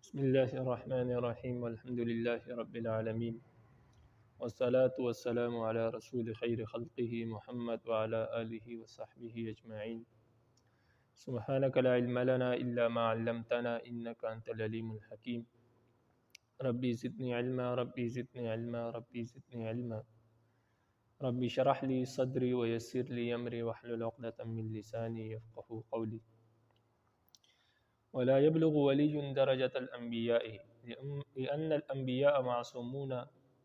بسم اللہ الرحمن الرحیم والحمد للہ رب العالمین والصلاة والسلام علی رسول خیر خلقہ محمد وعلی آلہ وصحبہ اجمعین سبحانک لا علم لنا الا ما علمتنا انک انت العلیم الحکیم ربی زدنی علما ربی زدنی علما ربی زدنی علما ربی شرح لی صدری ویسر لی امری واحلل عقدۃ من لسانی یفقهوا قولی ولا يبلغ ولي درجة الأنبياء لأن الأنبياء معصومون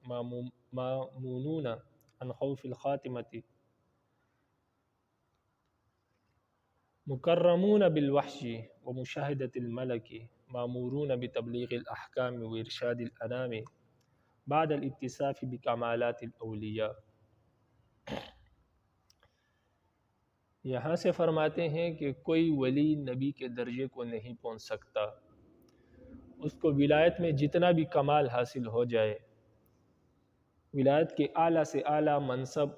مامونون عن خوف الخاتمة مكرمون بالوحش ومشاهدة الملك مامورون بتبليغ الأحكام وإرشاد الأنام بعد الاتصاف بكمالات الأولياء۔ یہاں سے فرماتے ہیں کہ کوئی ولی نبی کے درجے کو نہیں پہنچ سکتا، اس کو ولایت میں جتنا بھی کمال حاصل ہو جائے، ولایت کے اعلیٰ سے اعلیٰ منصب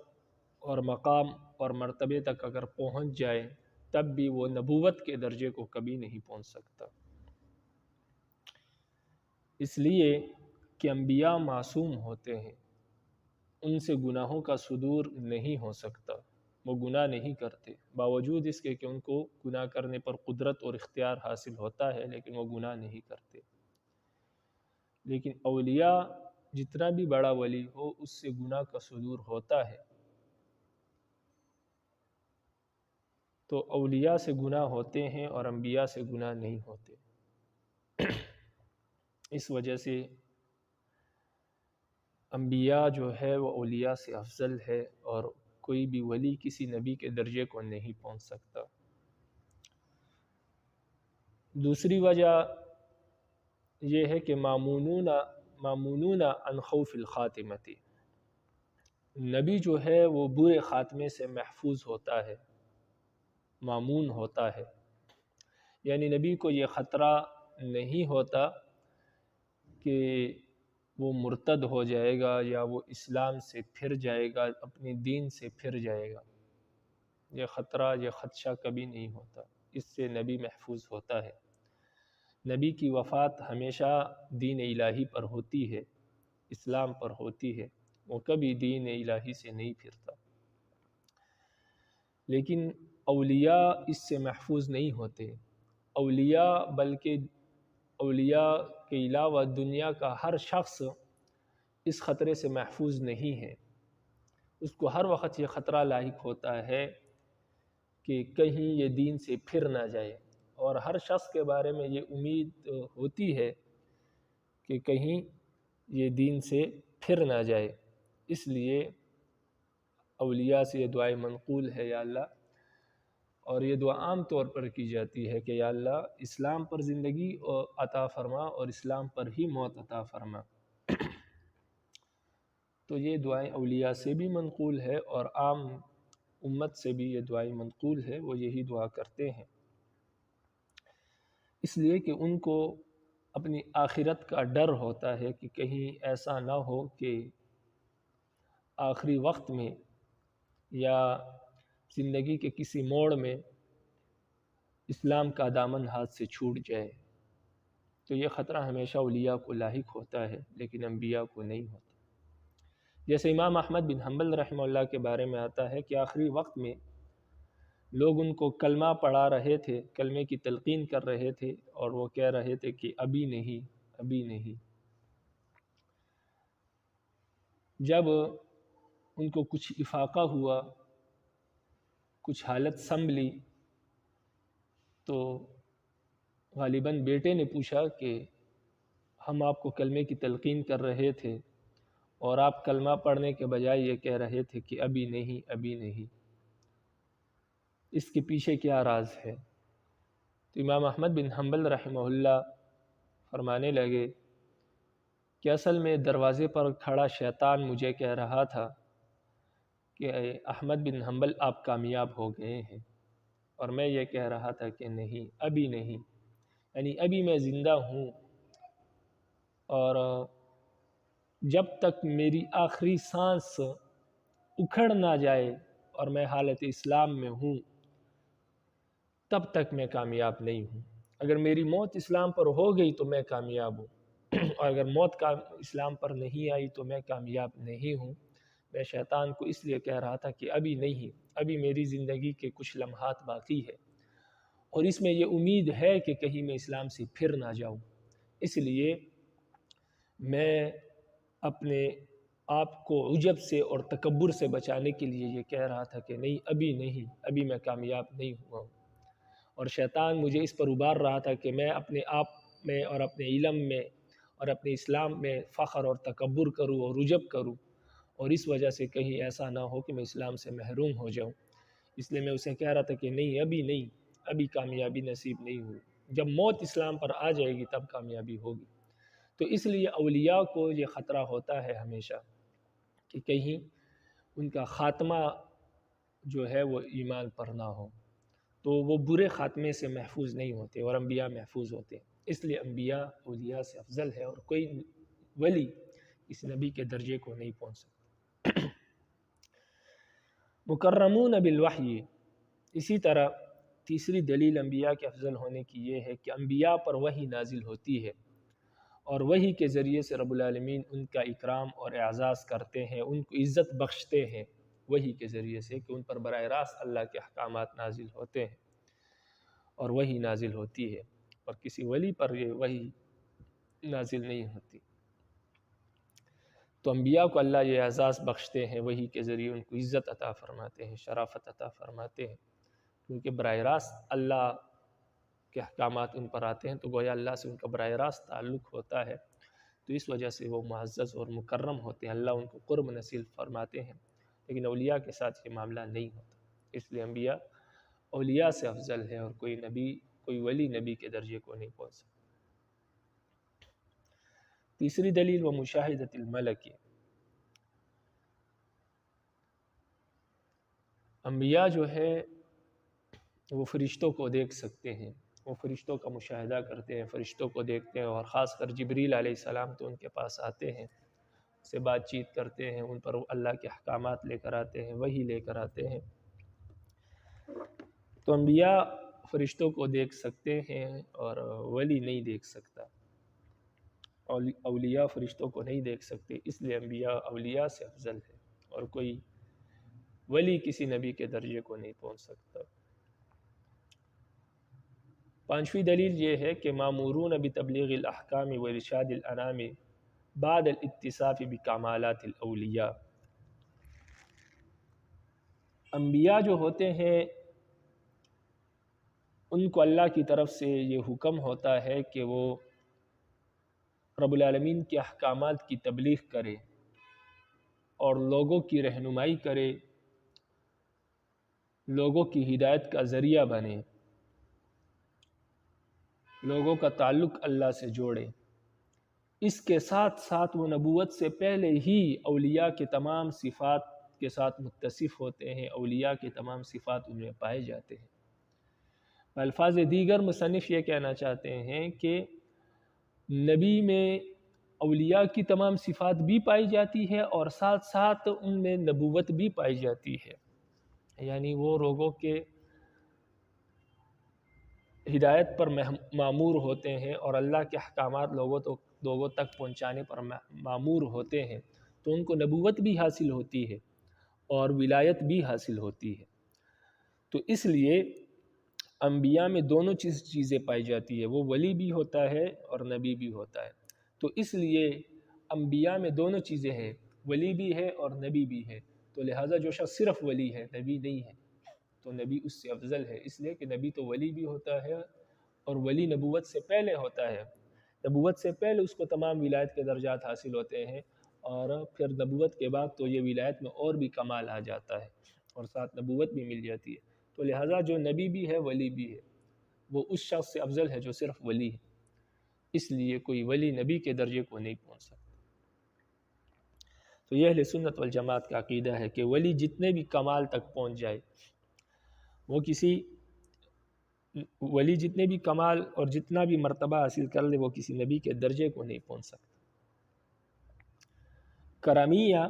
اور مقام اور مرتبے تک اگر پہنچ جائے تب بھی وہ نبوت کے درجے کو کبھی نہیں پہنچ سکتا، اس لیے کہ انبیاء معصوم ہوتے ہیں، ان سے گناہوں کا صدور نہیں ہو سکتا، وہ گناہ نہیں کرتے، باوجود اس کے کہ ان کو گناہ کرنے پر قدرت اور اختیار حاصل ہوتا ہے لیکن وہ گناہ نہیں کرتے۔ لیکن اولیاء جتنا بھی بڑا ولی ہو اس سے گناہ کا صدور ہوتا ہے، تو اولیاء سے گناہ ہوتے ہیں اور انبیاء سے گناہ نہیں ہوتے۔ اس وجہ سے انبیاء جو ہے وہ اولیاء سے افضل ہے اور کوئی بھی ولی کسی نبی کے درجے کو نہیں پہنچ سکتا۔ دوسری وجہ یہ ہے کہ مامونون عن خوف الخاتمتی، نبی جو ہے وہ برے خاتمے سے محفوظ ہوتا ہے، مامون ہوتا ہے، یعنی نبی کو یہ خطرہ نہیں ہوتا کہ وہ مرتد ہو جائے گا یا وہ اسلام سے پھر جائے گا، اپنے دین سے پھر جائے گا، یہ خطرہ یہ خدشہ کبھی نہیں ہوتا، اس سے نبی محفوظ ہوتا ہے۔ نبی کی وفات ہمیشہ دین الہی پر ہوتی ہے، اسلام پر ہوتی ہے، وہ کبھی دین الہی سے نہیں پھرتا۔ لیکن اولیاء اس سے محفوظ نہیں ہوتے، اولیاء بلکہ اولیاء کے علاوہ دنیا کا ہر شخص اس خطرے سے محفوظ نہیں ہے، اس کو ہر وقت یہ خطرہ لاحق ہوتا ہے کہ کہیں یہ دین سے پھر نہ جائے، اور ہر شخص کے بارے میں یہ امید ہوتی ہے کہ کہیں یہ دین سے پھر نہ جائے، اس لیے اولیاء سے یہ دعائیں منقول ہے، یا اللہ، اور یہ دعا عام طور پر کی جاتی ہے کہ یا اللہ اسلام پر زندگی عطا فرما اور اسلام پر ہی موت عطا فرما۔ تو یہ دعائیں اولیاء سے بھی منقول ہے اور عام امت سے بھی یہ دعائیں منقول ہے، وہ یہی دعا کرتے ہیں، اس لیے کہ ان کو اپنی آخرت کا ڈر ہوتا ہے کہ کہیں ایسا نہ ہو کہ آخری وقت میں یا زندگی کے کسی موڑ میں اسلام کا دامن ہاتھ سے چھوٹ جائے، تو یہ خطرہ ہمیشہ اولیاء کو لاحق ہوتا ہے لیکن انبیاء کو نہیں ہوتا۔ جیسے امام احمد بن حنبل رحمہ اللہ کے بارے میں آتا ہے کہ آخری وقت میں لوگ ان کو کلمہ پڑھا رہے تھے، کلمے کی تلقین کر رہے تھے، اور وہ کہہ رہے تھے کہ ابھی نہیں، ابھی نہیں۔ جب ان کو کچھ افاقہ ہوا، کچھ حالت سنبھلی، تو غالباً بیٹے نے پوچھا کہ ہم آپ کو کلمے کی تلقین کر رہے تھے اور آپ کلمہ پڑھنے کے بجائے یہ کہہ رہے تھے کہ ابھی نہیں، ابھی نہیں، اس کے پیچھے کیا راز ہے؟ تو امام احمد بن حنبل رحمہ اللہ فرمانے لگے کہ اصل میں دروازے پر کھڑا شیطان مجھے کہہ رہا تھا کہ احمد بن حنبل آپ کامیاب ہو گئے ہیں، اور میں یہ کہہ رہا تھا کہ نہیں، ابھی نہیں، یعنی ابھی میں زندہ ہوں، اور جب تک میری آخری سانس اکھڑ نہ جائے اور میں حالت اسلام میں ہوں تب تک میں کامیاب نہیں ہوں۔ اگر میری موت اسلام پر ہو گئی تو میں کامیاب ہوں، اور اگر موت کا اسلام پر نہیں آئی تو میں کامیاب نہیں ہوں۔ میں شیطان کو اس لیے کہہ رہا تھا کہ ابھی نہیں، ابھی میری زندگی کے کچھ لمحات باقی ہے، اور اس میں یہ امید ہے کہ کہیں میں اسلام سے پھر نہ جاؤں۔ اس لیے میں اپنے آپ کو عجب سے اور تکبر سے بچانے کے لیے یہ کہہ رہا تھا کہ نہیں، ابھی نہیں، ابھی میں کامیاب نہیں ہوا ہوں۔ اور شیطان مجھے اس پر ابھار رہا تھا کہ میں اپنے آپ میں اور اپنے علم میں اور اپنے اسلام میں فخر اور تکبر کروں اور عجب کروں، اور اس وجہ سے کہیں ایسا نہ ہو کہ میں اسلام سے محروم ہو جاؤں۔ اس لیے میں اسے کہہ رہا تھا کہ نہیں، ابھی نہیں، ابھی کامیابی نصیب نہیں ہوئی، جب موت اسلام پر آ جائے گی تب کامیابی ہوگی۔ تو اس لیے اولیاء کو یہ خطرہ ہوتا ہے ہمیشہ کہ کہیں ان کا خاتمہ جو ہے وہ ایمان پر نہ ہو، تو وہ برے خاتمے سے محفوظ نہیں ہوتے، اور انبیاء محفوظ ہوتے ہیں۔ اس لیے انبیاء اولیاء سے افضل ہے، اور کوئی ولی اس نبی کے درجے کو نہیں پہنچ سکتا۔ مکرمون بالوحی، اسی طرح تیسری دلیل انبیاء کے افضل ہونے کی یہ ہے کہ انبیاء پر وحی نازل ہوتی ہے، اور وحی کے ذریعے سے رب العالمین ان کا اکرام اور اعزاز کرتے ہیں، ان کو عزت بخشتے ہیں وحی کے ذریعے سے، کہ ان پر براہ راست اللہ کے احکامات نازل ہوتے ہیں اور وحی نازل ہوتی ہے، اور کسی ولی پر یہ وحی نازل نہیں ہوتی۔ تو انبیاء کو اللہ یہ اعزاز بخشتے ہیں، وحی کے ذریعے ان کو عزت عطا فرماتے ہیں، شرافت عطا فرماتے ہیں، کیونکہ براہ راست اللہ کے احکامات ان پر آتے ہیں، تو گویا اللہ سے ان کا براہ راست تعلق ہوتا ہے، تو اس وجہ سے وہ معزز اور مکرم ہوتے ہیں، اللہ ان کو قرب نصیب فرماتے ہیں۔ لیکن اولیاء کے ساتھ یہ معاملہ نہیں ہوتا، اس لیے انبیاء اولیاء سے افضل ہے، اور کوئی ولی نبی کے درجے کو نہیں پہنچ سکتا۔ تیسری دلیل وہ مشاہدۃ الملک، انبیاء جو ہے وہ فرشتوں کو دیکھ سکتے ہیں، وہ فرشتوں کا مشاہدہ کرتے ہیں، فرشتوں کو دیکھتے ہیں، اور خاص کر جبریل علیہ السلام تو ان کے پاس آتے ہیں، سے بات چیت کرتے ہیں، ان پر اللہ کے احکامات لے کر آتے ہیں، وحی لے کر آتے ہیں۔ تو انبیاء فرشتوں کو دیکھ سکتے ہیں، اور ولی نہیں دیکھ سکتا، اولیاء فرشتوں کو نہیں دیکھ سکتے، اس لیے انبیاء اولیاء سے افضل ہے، اور کوئی ولی کسی نبی کے درجے کو نہیں پہنچ سکتا۔ پانچویں دلیل یہ ہے کہ مامورون بتبلیغ الاحکام و ارشاد الانام بعد الاتصاف بکمالات الاولیاء، انبیاء جو ہوتے ہیں ان کو اللہ کی طرف سے یہ حکم ہوتا ہے کہ وہ رب العالمین کے احکامات کی تبلیغ کرے اور لوگوں کی رہنمائی کرے، لوگوں کی ہدایت کا ذریعہ بنے، لوگوں کا تعلق اللہ سے جوڑے۔ اس کے ساتھ ساتھ وہ نبوت سے پہلے ہی اولیاء کے تمام صفات کے ساتھ متصف ہوتے ہیں، اولیاء کے تمام صفات ان میں پائے جاتے ہیں۔ الفاظ دیگر مصنف یہ کہنا چاہتے ہیں کہ نبی میں اولیاء کی تمام صفات بھی پائی جاتی ہے، اور ساتھ ساتھ ان میں نبوت بھی پائی جاتی ہے، یعنی وہ لوگوں کے ہدایت پر مامور ہوتے ہیں، اور اللہ کے احکامات لوگوں تک پہنچانے پر مامور ہوتے ہیں، تو ان کو نبوت بھی حاصل ہوتی ہے اور ولایت بھی حاصل ہوتی ہے۔ تو اس لیے انبیاء میں دونوں چیزیں پائی جاتی ہے، وہ ولی بھی ہوتا ہے اور نبی بھی ہوتا ہے۔ تو اس لیے انبیاء میں دونوں چیزیں ہیں، ولی بھی ہے اور نبی بھی ہے، تو لہٰذا جو شخص صرف ولی ہے، نبی نہیں ہے، تو نبی اس سے افضل ہے، اس لیے کہ نبی تو ولی بھی ہوتا ہے، اور ولی نبوت سے پہلے ہوتا ہے، نبوت سے پہلے اس کو تمام ولایت کے درجات حاصل ہوتے ہیں، اور پھر نبوت کے بعد تو یہ ولایت میں اور بھی کمال آ جاتا ہے، اور ساتھ نبوت بھی مل جاتی ہے۔ تو لہٰذا جو نبی بھی ہے ولی بھی ہے، وہ اس شخص سے افضل ہے جو صرف ولی ہے، اس لیے کوئی ولی نبی کے درجے کو نہیں پہنچ سکتا۔ تو یہ اہل سنت والجماعت کا عقیدہ ہے کہ ولی جتنے بھی کمال تک پہنچ جائے، ولی جتنے بھی کمال اور جتنا بھی مرتبہ حاصل کر لے، وہ کسی نبی کے درجے کو نہیں پہنچ سکتا۔ کرامیہ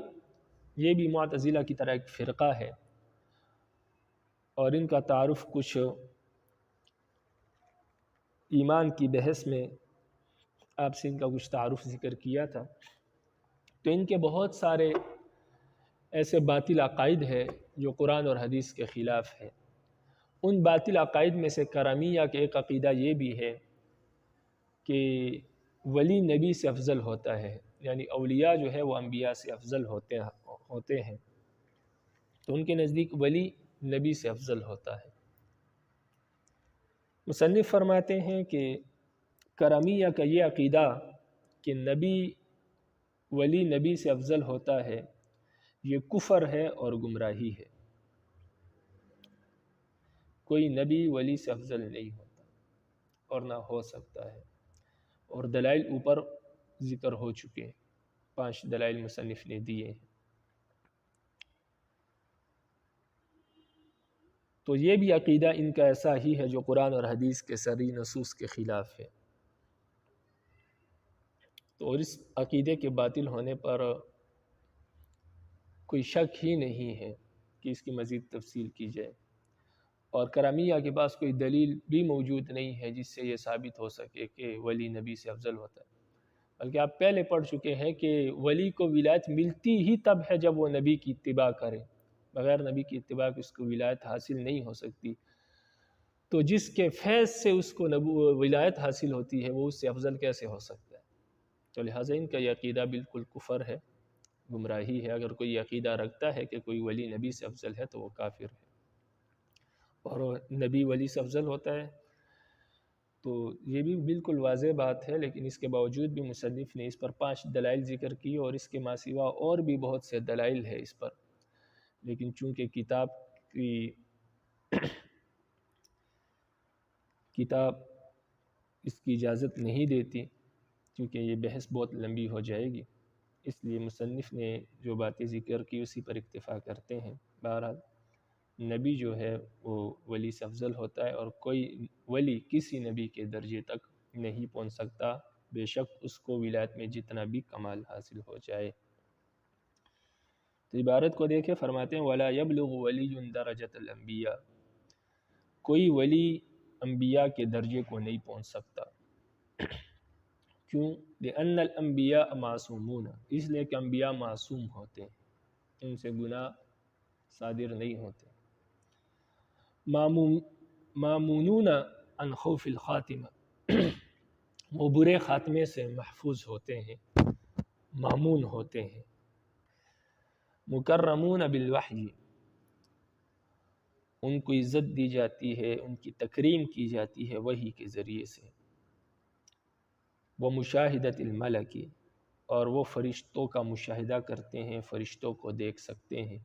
یہ بھی معتزلہ کی طرح ایک فرقہ ہے، اور ان کا تعارف کچھ ایمان کی بحث میں آپ سے ان کا کچھ تعارف ذکر کیا تھا، تو ان کے بہت سارے ایسے باطل عقائد ہے جو قرآن اور حدیث کے خلاف ہے۔ ان باطل عقائد میں سے کرمیہ کے ایک عقیدہ یہ بھی ہے کہ ولی نبی سے افضل ہوتا ہے، یعنی اولیاء جو ہے وہ انبیاء سے افضل ہوتے ہیں، تو ان کے نزدیک ولی نبی سے افضل ہوتا ہے۔ مصنف فرماتے ہیں کہ کرمیہ کا یہ عقیدہ کہ ولی نبی سے افضل ہوتا ہے، یہ کفر ہے اور گمراہی ہے۔ کوئی نبی ولی سے افضل نہیں ہوتا اور نہ ہو سکتا ہے، اور دلائل اوپر ذکر ہو چکے ہیں، 5 دلائل مصنف نے دیے ہیں۔ تو یہ بھی عقیدہ ان کا ایسا ہی ہے جو قرآن اور حدیث کے صریح نصوص کے خلاف ہے۔ تو اور اس عقیدے کے باطل ہونے پر کوئی شک ہی نہیں ہے کہ اس کی مزید تفصیل کی جائے، اور کرمیہ کے پاس کوئی دلیل بھی موجود نہیں ہے جس سے یہ ثابت ہو سکے کہ ولی نبی سے افضل ہوتا ہے، بلکہ آپ پہلے پڑھ چکے ہیں کہ ولی کو ولایت ملتی ہی تب ہے جب وہ نبی کی اتباع کرے، بغیر نبی کی اتباع کے اس کو ولایت حاصل نہیں ہو سکتی۔ تو جس کے فیض سے اس کو ولایت حاصل ہوتی ہے وہ اس سے افضل کیسے ہو سکتا ہے؟ تو لہٰذا ان کا یہ عقیدہ بالکل کفر ہے، گمراہی ہے۔ اگر کوئی عقیدہ رکھتا ہے کہ کوئی ولی نبی سے افضل ہے تو وہ کافر ہے، اور نبی ولی سے افضل ہوتا ہے تو یہ بھی بالکل واضح بات ہے، لیکن اس کے باوجود بھی مصنف نے اس پر 5 دلائل ذکر کی، اور اس کے ما سوا اور بھی بہت سے دلائل ہے اس پر، لیکن چونکہ کتاب اس کی اجازت نہیں دیتی، کیونکہ یہ بحث بہت لمبی ہو جائے گی، اس لیے مصنف نے جو باتیں ذکر کی اسی پر اکتفا کرتے ہیں۔ بہرحال نبی جو ہے وہ ولی سے افضل ہوتا ہے، اور کوئی ولی کسی نبی کے درجے تک نہیں پہنچ سکتا، بے شک اس کو ولایت میں جتنا بھی کمال حاصل ہو جائے۔ تو عبارت کو دیکھیں، فرماتے ہیں وَلَا يَبْلُغُ وَلِيٌّ دَرَجَةَ الْأَنْبِيَاءِ، کوئی ولی انبیاء کے درجے کو نہیں پہنچ سکتا۔ کیوں؟ لِأَنَّ الْأَنْبِيَاءَ مَعْصُومُونَ، اس لیے کہ انبیاء معصوم ہوتے ہیں، ان سے گناہ صادر نہیں ہوتے۔ مامونون عن خوف الخاتمہ، وہ برے خاتمے سے محفوظ ہوتے ہیں، مامون ہوتے ہیں۔ مکرمون بالوحی، ان کو عزت دی جاتی ہے، ان کی تکریم کی جاتی ہے وحی کے ذریعے سے۔ ومشاہدۃ الملک، اور وہ فرشتوں کا مشاہدہ کرتے ہیں، فرشتوں کو دیکھ سکتے ہیں۔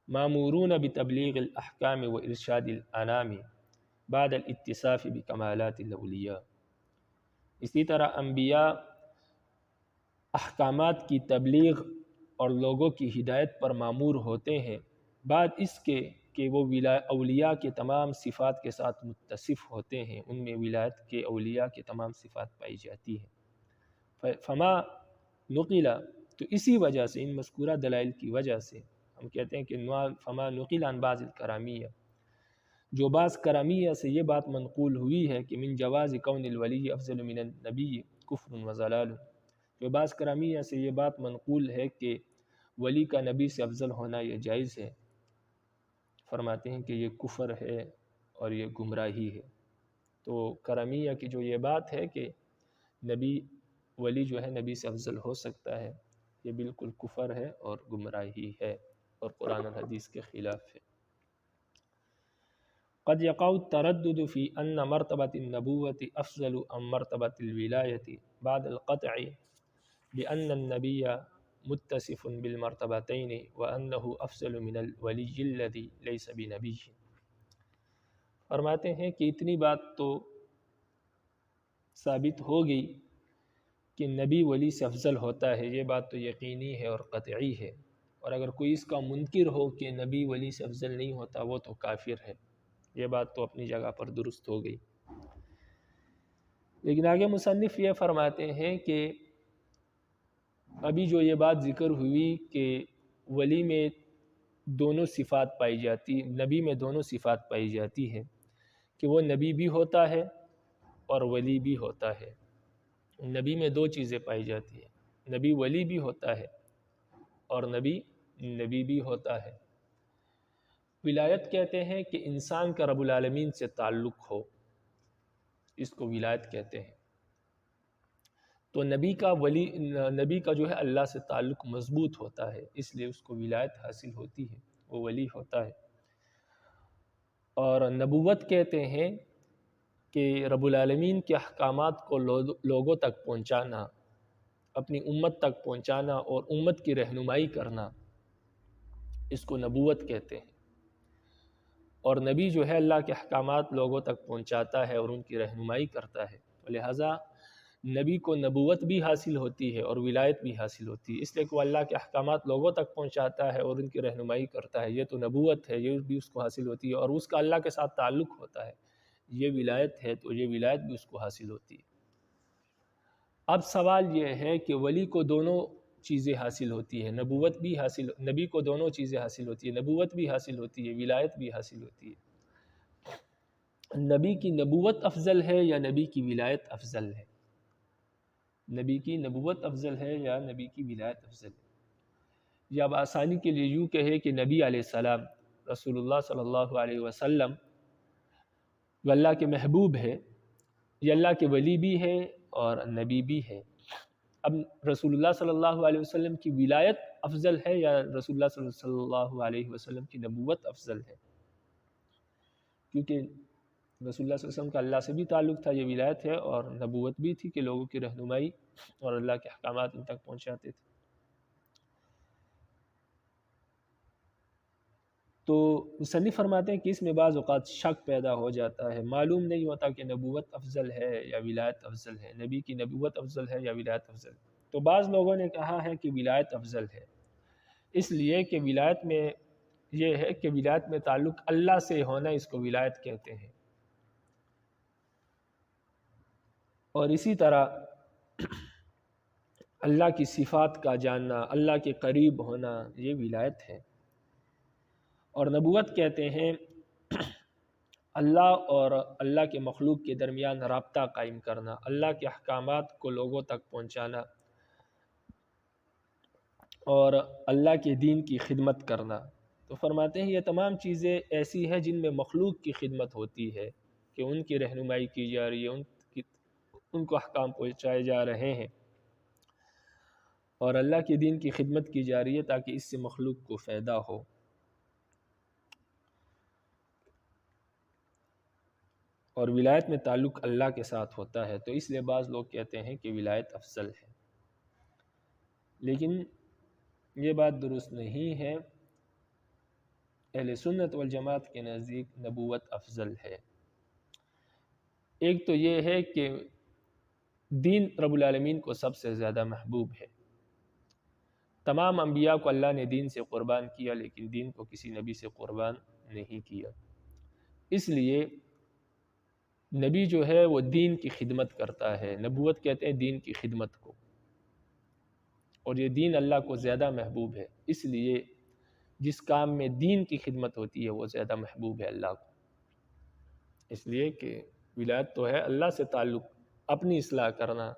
مامورون بتبلیغ الاحکام و ارشاد الانام بعد الاتصاف بکمالات الاولیاء، اسی طرح انبیاء احکامات کی تبلیغ اور لوگوں کی ہدایت پر مامور ہوتے ہیں بعد اس کے کہ وہ اولیاء کے تمام صفات کے ساتھ متصف ہوتے ہیں، ان میں ولایت کے اولیاء کے تمام صفات پائی جاتی ہیں۔ فما نقل، تو اسی وجہ سے، ان مذکورہ دلائل کی وجہ سے ہم کہتے ہیں کہ فما نقل عن بعض الکرامیہ، جو بعض کرامیہ سے یہ بات منقول ہوئی ہے کہ من جواز کون الولی افضل من النبی کفر و ضلال، جو بعض کرامیہ سے یہ بات منقول ہے کہ ولی کا نبی سے افضل ہونا یہ جائز ہے، فرماتے ہیں کہ یہ کفر ہے اور یہ گمراہی ہے۔ تو کرامیہ کی جو یہ بات ہے کہ ولی جو ہے نبی سے افضل ہو سکتا ہے، یہ بالکل کفر ہے اور گمراہی ہے اور قرآن اور حدیث کے خلاف ہے۔ قد يقع التردد في أن مرتبة النبوة أفضل عن مرتبة الولاية بعد القطع بأن النبي متصف بالمرتبتين وأنه أفضل من الولي الذي ليس بنبي۔ فرماتے ہیں کہ اتنی بات تو ثابت ہو گئی کہ نبی ولی سے افضل ہوتا ہے، یہ بات تو یقینی ہے اور قطعی ہے، اور اگر کوئی اس کا منکر ہو کہ نبی ولی سے افضل نہیں ہوتا وہ تو کافر ہے، یہ بات تو اپنی جگہ پر درست ہو گئی۔ لیکن آگے مصنف یہ فرماتے ہیں کہ ابھی جو یہ بات ذکر ہوئی کہ ولی میں دونوں صفات پائی جاتی، نبی میں دونوں صفات پائی جاتی ہے، کہ وہ نبی بھی ہوتا ہے اور ولی بھی ہوتا ہے۔ نبی میں دو چیزیں پائی جاتی ہیں، نبی ولی بھی ہوتا ہے اور نبی بھی ہوتا ہے۔ ولایت کہتے ہیں کہ انسان کا رب العالمین سے تعلق ہو، اس کو ولایت کہتے ہیں۔ تو نبی کا جو ہے اللہ سے تعلق مضبوط ہوتا ہے، اس لیے اس کو ولایت حاصل ہوتی ہے، وہ ولی ہوتا ہے۔ اور نبوت کہتے ہیں کہ رب العالمین کے احکامات کو لوگوں تک پہنچانا، اپنی امت تک پہنچانا اور امت کی رہنمائی کرنا، اس کو نبوت کہتے ہیں۔ اور نبی جو ہے اللہ کے احکامات لوگوں تک پہنچاتا ہے اور ان کی رہنمائی کرتا ہے، لہٰذا نبی کو نبوت بھی حاصل ہوتی ہے اور ولایت بھی حاصل ہوتی ہے، اس لیے کہ وہ اللہ کے احکامات لوگوں تک پہنچاتا ہے اور ان کی رہنمائی کرتا ہے، یہ تو نبوت ہے، یہ بھی اس کو حاصل ہوتی ہے۔ اور اس کا اللہ کے ساتھ تعلق ہوتا ہے، یہ ولایت ہے، تو یہ ولایت بھی اس کو حاصل ہوتی ہے۔ اب سوال یہ ہے کہ ولی کو دونوں چیزیں حاصل ہوتی ہے، نبی کو دونوں چیزیں حاصل ہوتی ہے، نبوت بھی حاصل ہوتی ہے، ولایت بھی حاصل ہوتی ہے۔ نبی کی نبوت افضل ہے یا نبی کی ولایت افضل ہے؟ نبی کی نبوت افضل ہے یا نبی کی ولایت افضل ہے؟ یا اب آسانی کے لیے یوں کہے کہ نبی علیہ السلام رسول اللہ صلی اللہ علیہ وسلم وہ اللہ کے محبوب ہے، یہ اللہ کے ولی بھی ہے اور نبی بھی ہے۔ اب رسول اللہ صلی اللہ علیہ وسلم کی ولایت افضل ہے یا رسول اللہ صلی اللہ علیہ وسلم کی نبوت افضل ہے؟ کیونکہ رسول اللہ صلی اللہ علیہ وسلم کا اللہ سے بھی تعلق تھا، یہ ولایت ہے، اور نبوت بھی تھی کہ لوگوں کی رہنمائی اور اللہ کے احکامات ان تک پہنچاتے تھے۔ تو مصنف فرماتے ہیں کہ اس میں بعض اوقات شک پیدا ہو جاتا ہے، معلوم نہیں ہوتا کہ نبوت افضل ہے یا ولایت افضل ہے، نبی کی نبوت افضل ہے یا ولایت افضل ہے۔ تو بعض لوگوں نے کہا ہے کہ ولایت افضل ہے، اس لیے کہ ولایت میں یہ ہے کہ ولایت میں تعلق اللہ سے ہونا، اس کو ولایت کہتے ہیں۔ اور اسی طرح اللہ کی صفات کا جاننا، اللہ کے قریب ہونا، یہ ولایت ہے۔ اور نبوت کہتے ہیں اللہ اور اللہ کے مخلوق کے درمیان رابطہ قائم کرنا، اللہ کے احکامات کو لوگوں تک پہنچانا اور اللہ کے دین کی خدمت کرنا۔ تو فرماتے ہیں یہ تمام چیزیں ایسی ہیں جن میں مخلوق کی خدمت ہوتی ہے، کہ ان کی رہنمائی کی جا رہی ہے، ان کو احکام پہنچائے جا رہے ہیں اور اللہ کے دین کی خدمت کی جا رہی ہے تاکہ اس سے مخلوق کو فائدہ ہو۔ اور ولایت میں تعلق اللہ کے ساتھ ہوتا ہے، تو اس لیے بعض لوگ کہتے ہیں کہ ولایت افضل ہے، لیکن یہ بات درست نہیں ہے۔ اہل سنت والجماعت کے نزدیک نبوت افضل ہے۔ ایک تو یہ ہے کہ دین رب العالمین کو سب سے زیادہ محبوب ہے، تمام انبیاء کو اللہ نے دین سے قربان کیا، لیکن دین کو کسی نبی سے قربان نہیں کیا، اس لیے نبی جو ہے وہ دین کی خدمت کرتا ہے۔ نبوت کہتے ہیں دین کی خدمت کو، اور یہ دین اللہ کو زیادہ محبوب ہے، اس لیے جس کام میں دین کی خدمت ہوتی ہے وہ زیادہ محبوب ہے اللہ کو۔ اس لیے کہ ولایت تو ہے اللہ سے تعلق، اپنی اصلاح کرنا،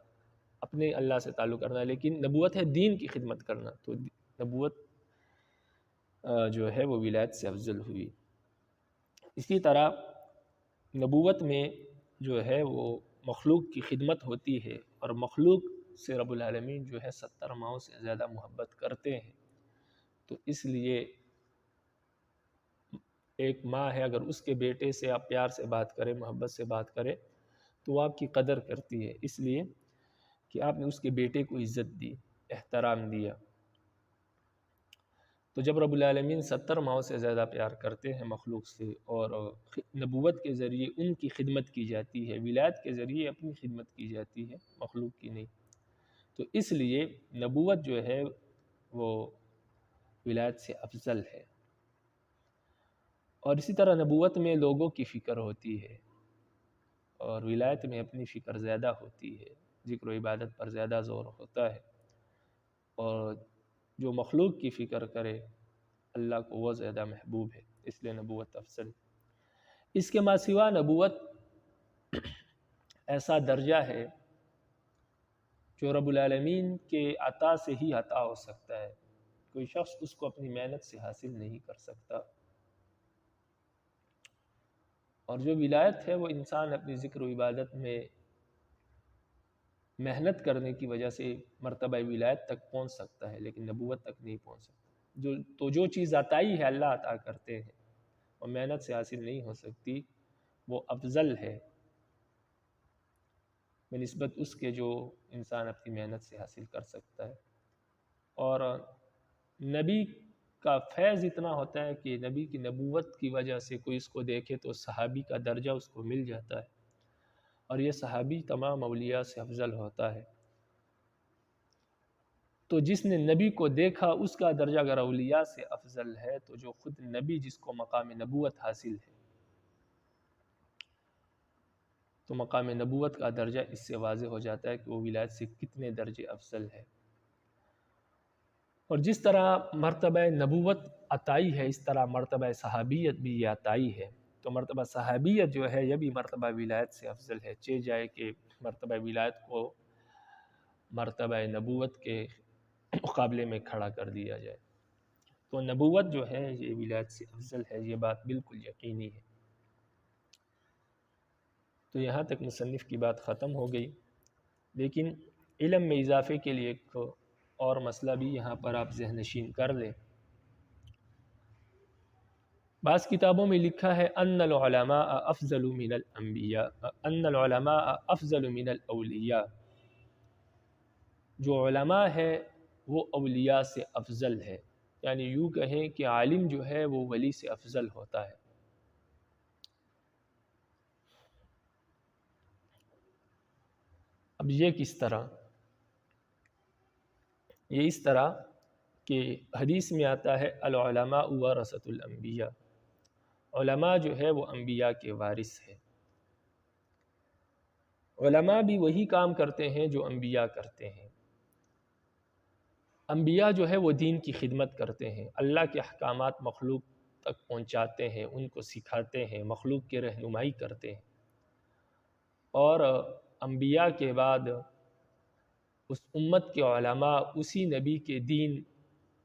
اپنے اللہ سے تعلق کرنا، لیکن نبوت ہے دین کی خدمت کرنا، تو نبوت جو ہے وہ ولایت سے افضل ہوئی۔ اسی طرح نبوت میں جو ہے وہ مخلوق کی خدمت ہوتی ہے، اور مخلوق سے رب العالمین جو ہے 70 ماؤں سے زیادہ محبت کرتے ہیں، تو اس لیے ایک ماں ہے، اگر اس کے بیٹے سے آپ پیار سے بات کریں، محبت سے بات کریں، تو وہ آپ کی قدر کرتی ہے، اس لیے کہ آپ نے اس کے بیٹے کو عزت دی، احترام دیا۔ تو جب رب العالمین 70 ماؤں سے زیادہ پیار کرتے ہیں مخلوق سے، اور نبوت کے ذریعے ان کی خدمت کی جاتی ہے، ولایت کے ذریعے اپنی خدمت کی جاتی ہے، مخلوق کی نہیں، تو اس لیے نبوت جو ہے وہ ولایت سے افضل ہے۔ اور اسی طرح نبوت میں لوگوں کی فکر ہوتی ہے، اور ولایت میں اپنی فکر زیادہ ہوتی ہے، ذکر و عبادت پر زیادہ زور ہوتا ہے، اور جو مخلوق کی فکر کرے اللہ کو وہ زیادہ محبوب ہے، اس لیے نبوت افضل۔ اس کے ما سوا نبوت ایسا درجہ ہے جو رب العالمین کے عطا سے ہی عطا ہو سکتا ہے، کوئی شخص اس کو اپنی محنت سے حاصل نہیں کر سکتا۔ اور جو ولایت ہے وہ انسان اپنی ذکر و عبادت میں محنت کرنے کی وجہ سے مرتبہ ولایت تک پہنچ سکتا ہے، لیکن نبوت تک نہیں پہنچ سکتا۔ جو چیز عطائی ہے اللہ عطا کرتے ہیں اور محنت سے حاصل نہیں ہو سکتی، وہ افضل ہے بنسبت اس کے جو انسان اپنی محنت سے حاصل کر سکتا ہے۔ اور نبی کا فیض اتنا ہوتا ہے کہ نبی کی نبوت کی وجہ سے کوئی اس کو دیکھے تو صحابی کا درجہ اس کو مل جاتا ہے، اور یہ صحابی تمام اولیاء سے افضل ہوتا ہے۔ تو جس نے نبی کو دیکھا اس کا درجہ اگر اولیاء سے افضل ہے، تو جو خود نبی جس کو مقام نبوت حاصل ہے، تو مقام نبوت کا درجہ اس سے واضح ہو جاتا ہے کہ وہ ولایت سے کتنے درجے افضل ہے۔ اور جس طرح مرتبہ نبوت عطائی ہے، اس طرح مرتبہ صحابیت بھی یہ عطائی ہے۔ تو مرتبہ صحابیت جو ہے یہ بھی مرتبہ ولایت سے افضل ہے، چہ جائے کہ مرتبہ ولایت کو مرتبہ نبوت کے مقابلے میں کھڑا کر دیا جائے۔ تو نبوت جو ہے یہ ولایت سے افضل ہے، یہ بات بالکل یقینی ہے۔ تو یہاں تک مصنف کی بات ختم ہو گئی، لیکن علم میں اضافے کے لیے ایک اور مسئلہ بھی یہاں پر آپ ذہن نشین کر لیں۔ بعض کتابوں میں لکھا ہے ان العلماء افضل من الانبیاء، ان العلماء افضل من الاولیاء، جو علماء ہے وہ اولیاء سے افضل ہے، یعنی یوں کہیں کہ عالم جو ہے وہ ولی سے افضل ہوتا ہے۔ اب یہ کس طرح؟ یہ اس طرح کہ حدیث میں آتا ہے العلماء ورثۃ الانبیاء، علماء جو ہے وہ انبیاء کے وارث ہیں۔ علماء بھی وہی کام کرتے ہیں جو انبیاء کرتے ہیں۔ انبیاء جو ہے وہ دین کی خدمت کرتے ہیں، اللہ کے احکامات مخلوق تک پہنچاتے ہیں، ان کو سکھاتے ہیں، مخلوق کی رہنمائی کرتے ہیں۔ اور انبیاء کے بعد اس امت کے علماء اسی نبی کے دین،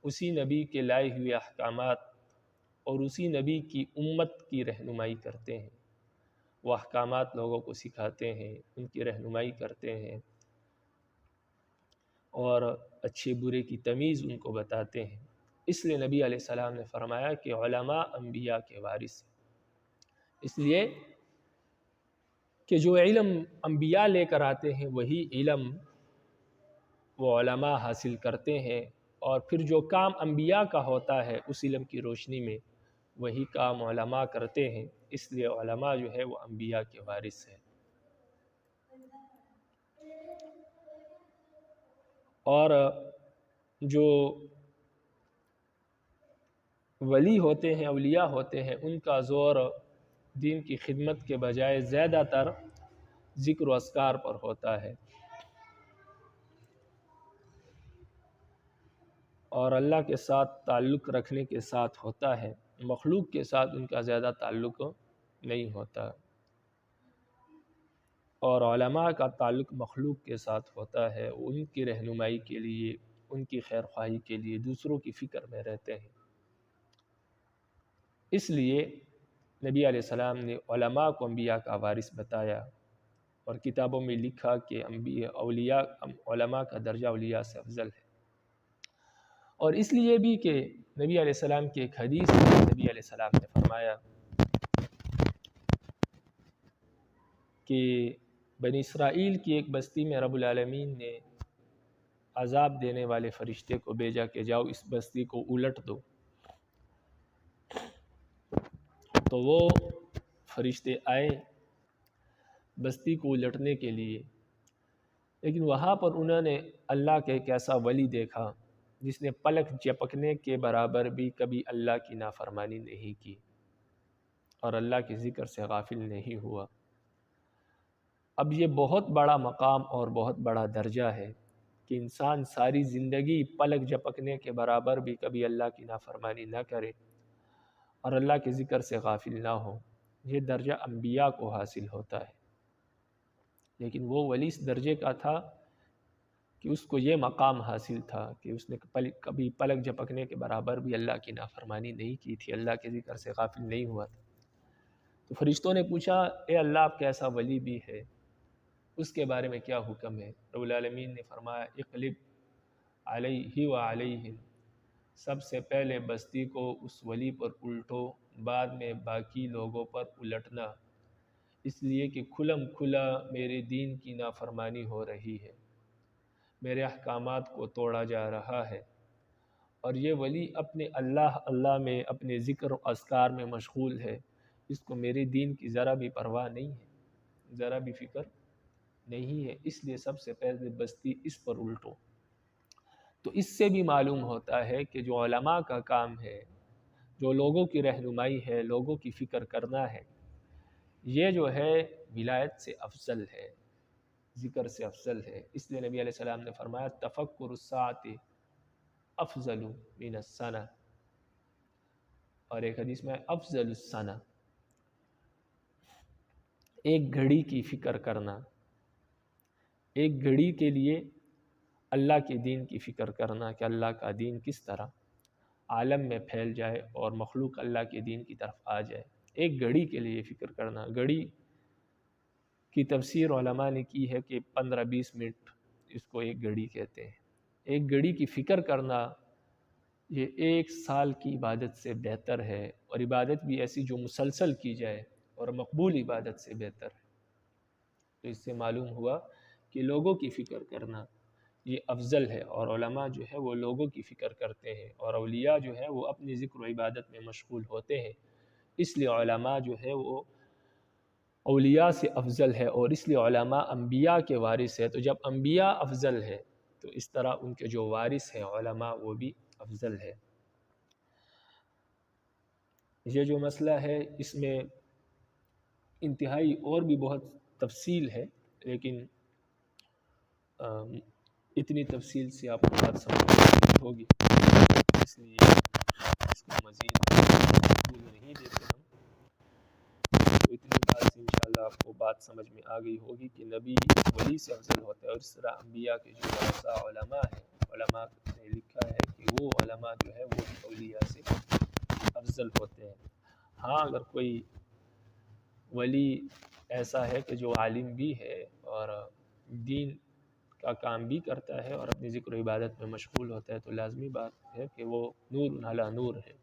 اسی نبی کے لائے ہوئے احکامات اور اسی نبی کی امت کی رہنمائی کرتے ہیں۔ وہ احکامات لوگوں کو سکھاتے ہیں، ان کی رہنمائی کرتے ہیں اور اچھے برے کی تمیز ان کو بتاتے ہیں۔ اس لیے نبی علیہ السلام نے فرمایا کہ علماء انبیاء کے وارث ہیں، اس لیے کہ جو علم انبیاء لے کر آتے ہیں وہی علم وہ علماء حاصل کرتے ہیں، اور پھر جو کام انبیاء کا ہوتا ہے اس علم کی روشنی میں وہی کام علماء کرتے ہیں، اس لیے علماء جو ہے وہ انبیاء کے وارث ہیں۔ اور جو ولی ہوتے ہیں، اولیاء ہوتے ہیں، ان کا زور دین کی خدمت کے بجائے زیادہ تر ذکر و اذکار پر ہوتا ہے، اور اللہ کے ساتھ تعلق رکھنے کے ساتھ ہوتا ہے، مخلوق کے ساتھ ان کا زیادہ تعلق نہیں ہوتا۔ اور علماء کا تعلق مخلوق کے ساتھ ہوتا ہے، ان کی رہنمائی کے لیے، ان کی خیر خواہی کے لیے دوسروں کی فکر میں رہتے ہیں۔ اس لیے نبی علیہ السلام نے علماء کو انبیاء کا وارث بتایا، اور کتابوں میں لکھا کہ اولیاء علماء کا درجہ اولیاء سے افضل ہے۔ اور اس لیے بھی کہ نبی علیہ السلام کی ایک حدیث میں نبی علیہ السلام نے فرمایا کہ بنی اسرائیل کی ایک بستی میں رب العالمین نے عذاب دینے والے فرشتے کو بھیجا کہ جاؤ اس بستی کو الٹ دو۔ تو وہ فرشتے آئے بستی کو الٹنے کے لیے، لیکن وہاں پر انہوں نے اللہ کے ایک ایسا ولی دیکھا جس نے پلک جھپکنے کے برابر بھی کبھی اللہ کی نافرمانی نہیں کی اور اللہ کے ذکر سے غافل نہیں ہوا۔ اب یہ بہت بڑا مقام اور بہت بڑا درجہ ہے کہ انسان ساری زندگی پلک جھپکنے کے برابر بھی کبھی اللہ کی نافرمانی نہ کرے اور اللہ کے ذکر سے غافل نہ ہو۔ یہ درجہ انبیاء کو حاصل ہوتا ہے۔ لیکن وہ ولی اس درجے کا تھا کہ اس کو یہ مقام حاصل تھا کہ اس نے کبھی پلک جھپکنے کے برابر بھی اللہ کی نافرمانی نہیں کی تھی، اللہ کے ذکر سے غافل نہیں ہوا تھا۔ تو فرشتوں نے پوچھا اے اللہ آپ کے ایسا ولی بھی ہے، اس کے بارے میں کیا حکم ہے؟ رب العالمین نے فرمایا اقلب علیہ وعلیہم، سب سے پہلے بستی کو اس ولی پر الٹو، بعد میں باقی لوگوں پر الٹنا، اس لیے کہ کھلم کھلا میرے دین کی نافرمانی ہو رہی ہے، میرے احکامات کو توڑا جا رہا ہے، اور یہ ولی اپنے اللہ میں، اپنے ذکر و اذکار میں مشغول ہے، اس کو میرے دین کی ذرا بھی پرواہ نہیں ہے، ذرا بھی فکر نہیں ہے، اس لیے سب سے پہلے بستی اس پر الٹو۔ تو اس سے بھی معلوم ہوتا ہے کہ جو علماء کا کام ہے، جو لوگوں کی رہنمائی ہے، لوگوں کی فکر کرنا ہے، یہ جو ہے ولایت سے افضل ہے، ذکر سے افضل ہے۔ اس لیے نبی علیہ السلام نے فرمایا تفکر الساعۃ افضل من السنہ، اور ایک حدیث میں افضل السنہ، ایک گھڑی کی فکر کرنا، ایک گھڑی کے لیے اللہ کے دین کی فکر کرنا کہ اللہ کا دین کس طرح عالم میں پھیل جائے اور مخلوق اللہ کے دین کی طرف آ جائے، ایک گھڑی کے لیے فکر کرنا۔ گھڑی کی تفسیر علماء نے کی ہے کہ 15-20 منٹ اس کو ایک گھڑی کہتے ہیں۔ ایک گھڑی کی فکر کرنا یہ 1 سال کی عبادت سے بہتر ہے، اور عبادت بھی ایسی جو مسلسل کی جائے اور مقبول عبادت سے بہتر ہے۔ تو اس سے معلوم ہوا کہ لوگوں کی فکر کرنا یہ افضل ہے، اور علماء جو ہے وہ لوگوں کی فکر کرتے ہیں، اور اولیاء جو ہے وہ اپنی ذکر و عبادت میں مشغول ہوتے ہیں، اس لیے علماء جو ہے وہ اولیاء سے افضل ہے، اور اس لیے علماء انبیاء کے وارث ہے۔ تو جب انبیاء افضل ہے تو اس طرح ان کے جو وارث ہیں علماء وہ بھی افضل ہے۔ یہ جو مسئلہ ہے اس میں انتہائی اور بھی بہت تفصیل ہے، لیکن اتنی تفصیل سے آپ کو بات سمجھ ہوگی، اس لیے اس کو مزید طول نہیں دیتے ہم۔ تو اتنی بات سے انشاءاللہ آپ کو بات سمجھ میں آ گئی ہوگی کہ نبی ولی سے افضل ہوتا ہے، اور اس طرح انبیاء کے جو ورثاء علماء ہیں، علماء نے لکھا ہے کہ وہ علماء جو ہے وہ اولیاء سے افضل ہوتے ہیں۔ ہاں اگر کوئی ولی ایسا ہے کہ جو عالم بھی ہے اور دین کا کام بھی کرتا ہے اور اپنی ذکر و عبادت میں مشغول ہوتا ہے، تو لازمی بات ہے کہ وہ نور علی نور ہے،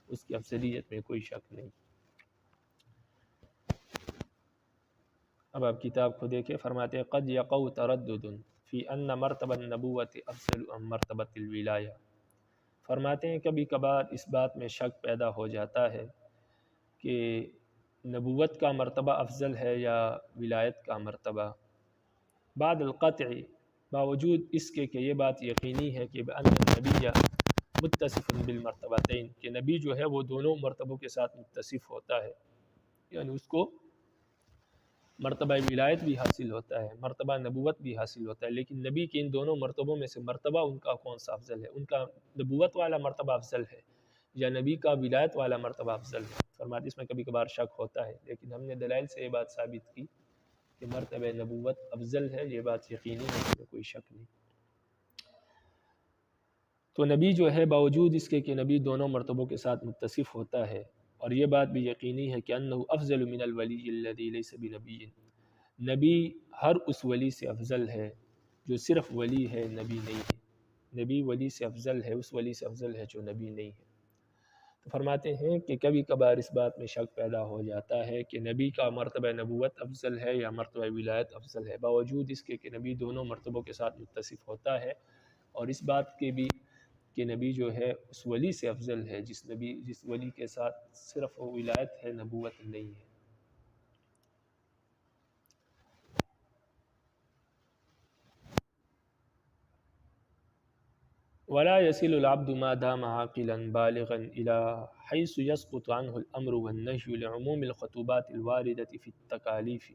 اس کی افضلیت میں کوئی شک نہیں۔ اب آپ کتاب کو دیکھیں، فرماتے ہیں قد یقع تردد فی ان مرتبہ النبوۃ افضل ام مرتبہ الولایہ، فرماتے ہیں کبھی کبھار اس بات میں شک پیدا ہو جاتا ہے کہ نبوت کا مرتبہ افضل ہے یا ولایت کا مرتبہ، بعد القطع، باوجود اس کے کہ یہ بات یقینی ہے کہ بأن النبی متصف بالمرتبتین، کہ نبی جو ہے وہ دونوں مرتبوں کے ساتھ متصف ہوتا ہے، یعنی اس کو مرتبہ ولایت بھی حاصل ہوتا ہے، مرتبہ نبوت بھی حاصل ہوتا ہے، لیکن نبی کے ان دونوں مرتبوں میں سے مرتبہ ان کا کون سا افضل ہے؟ ان کا نبوت والا مرتبہ افضل ہے یا نبی کا ولایت والا مرتبہ افضل ہے؟ فرماتے اس میں کبھی کبھار شک ہوتا ہے، لیکن ہم نے دلائل سے یہ بات ثابت کی کہ مرتبہ نبوت افضل ہے، یہ بات یقینی ہے، اس میں کوئی شک نہیں۔ تو نبی جو ہے باوجود اس کے کہ نبی دونوں مرتبوں کے ساتھ متصف ہوتا ہے، اور یہ بات بھی یقینی ہے کہ انہ افضل من الولی الذی لیس بنبی، نبی ہر اس ولی سے افضل ہے جو صرف ولی ہے، نبی نہیں ہے۔ نبی ولی سے افضل ہے، اس ولی سے افضل ہے جو نبی نہیں ہے۔ تو فرماتے ہیں کہ کبھی کبھار اس بات میں شک پیدا ہو جاتا ہے کہ نبی کا مرتبہ نبوت افضل ہے یا مرتبہ ولایت افضل ہے، باوجود اس کے کہ نبی دونوں مرتبوں کے ساتھ متصف ہوتا ہے، اور اس بات کے بھی کہ نبی جو ہے اس ولی سے افضل ہے جس ولی کے ساتھ صرف ولایت ہے، نبوت نہیں ہے۔ ولا يصل العبد ما دام عاقلا بالغا الى حيث يسقط عنه الامر والنهي لعموم الخطوبات الوارده في التكاليف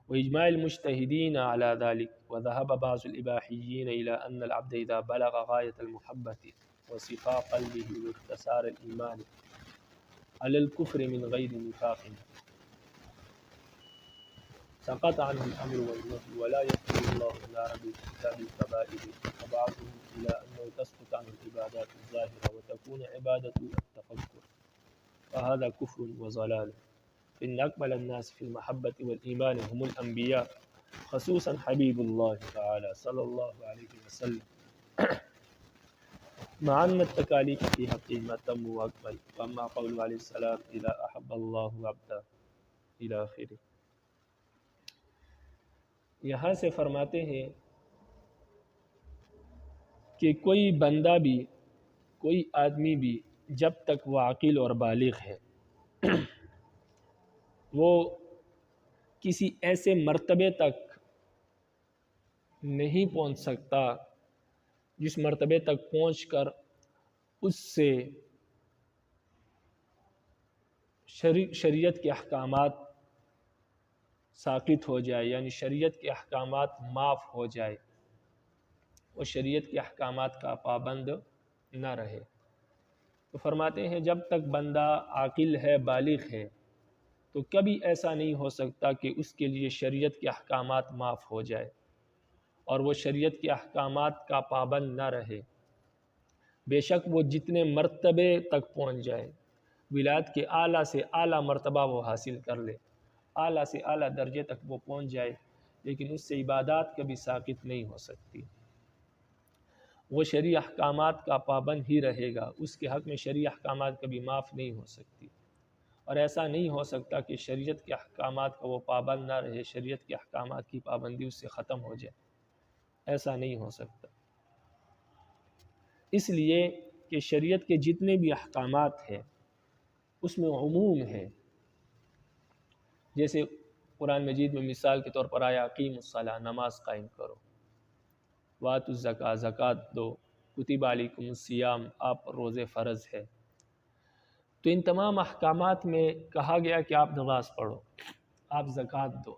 واجماع المجتهدين على ذلك، وذهب بعض الاباحيين الى ان العبد اذا بلغ غايه المحبه وصفاء قلبه واختصار الايمان على الكفر من غير نفاق، سقط عنه الأمر والنهي ولا يدخل الله النار بارتكاب الكبائر، وبعضهم إلى أنه تسقط عنه العبادات الظاهرة وتكون عبادة التفكر، وهذا كفر وضلال. إن أكمل الناس في المحبة والإيمان هم الأنبياء، خصوصا حبيب الله تعالى صلى الله عليه وسلم، مع أن التكاليف في حقهم أتم وأكمل. وأما قوله عليه السلام إذا أحب الله عبدا إلى آخره. یہاں سے فرماتے ہیں کہ کوئی بندہ بھی، کوئی آدمی بھی جب تک وہ عاقل اور بالغ ہے وہ کسی ایسے مرتبے تک نہیں پہنچ سکتا جس مرتبے تک پہنچ کر اس سے شریعت کے احکامات ساقط ہو جائے، یعنی شریعت کے احکامات معاف ہو جائے، اور شریعت کے احکامات کا پابند نہ رہے۔ تو فرماتے ہیں جب تک بندہ عاقل ہے، بالغ ہے، تو کبھی ایسا نہیں ہو سکتا کہ اس کے لیے شریعت کے احکامات معاف ہو جائے اور وہ شریعت کے احکامات کا پابند نہ رہے، بے شک وہ جتنے مرتبے تک پہنچ جائے، ولایت کے اعلیٰ سے اعلیٰ مرتبہ وہ حاصل کر لے، اعلیٰ سے اعلیٰ درجے تک وہ پہنچ جائے، لیکن اس سے عبادات کبھی ساقط نہیں ہو سکتی، وہ شرعی احکامات کا پابند ہی رہے گا، اس کے حق میں شرعی احکامات کبھی معاف نہیں ہو سکتی، اور ایسا نہیں ہو سکتا کہ شریعت کے احکامات کا وہ پابند نہ رہے، شریعت کے احکامات کی پابندی اس سے ختم ہو جائے، ایسا نہیں ہو سکتا۔ اس لیے کہ شریعت کے جتنے بھی احکامات ہیں اس میں عموم ہے، جیسے قرآن مجید میں مثال کے طور پر آیا اقیم الصلاۃ، نماز قائم کرو، وآتوا الزکاۃ، زکوٰۃ دو، کتب علیکم الصیام، آپ پر روزے فرض ہے۔ تو ان تمام احکامات میں کہا گیا کہ آپ نماز پڑھو، آپ زکوٰۃ دو،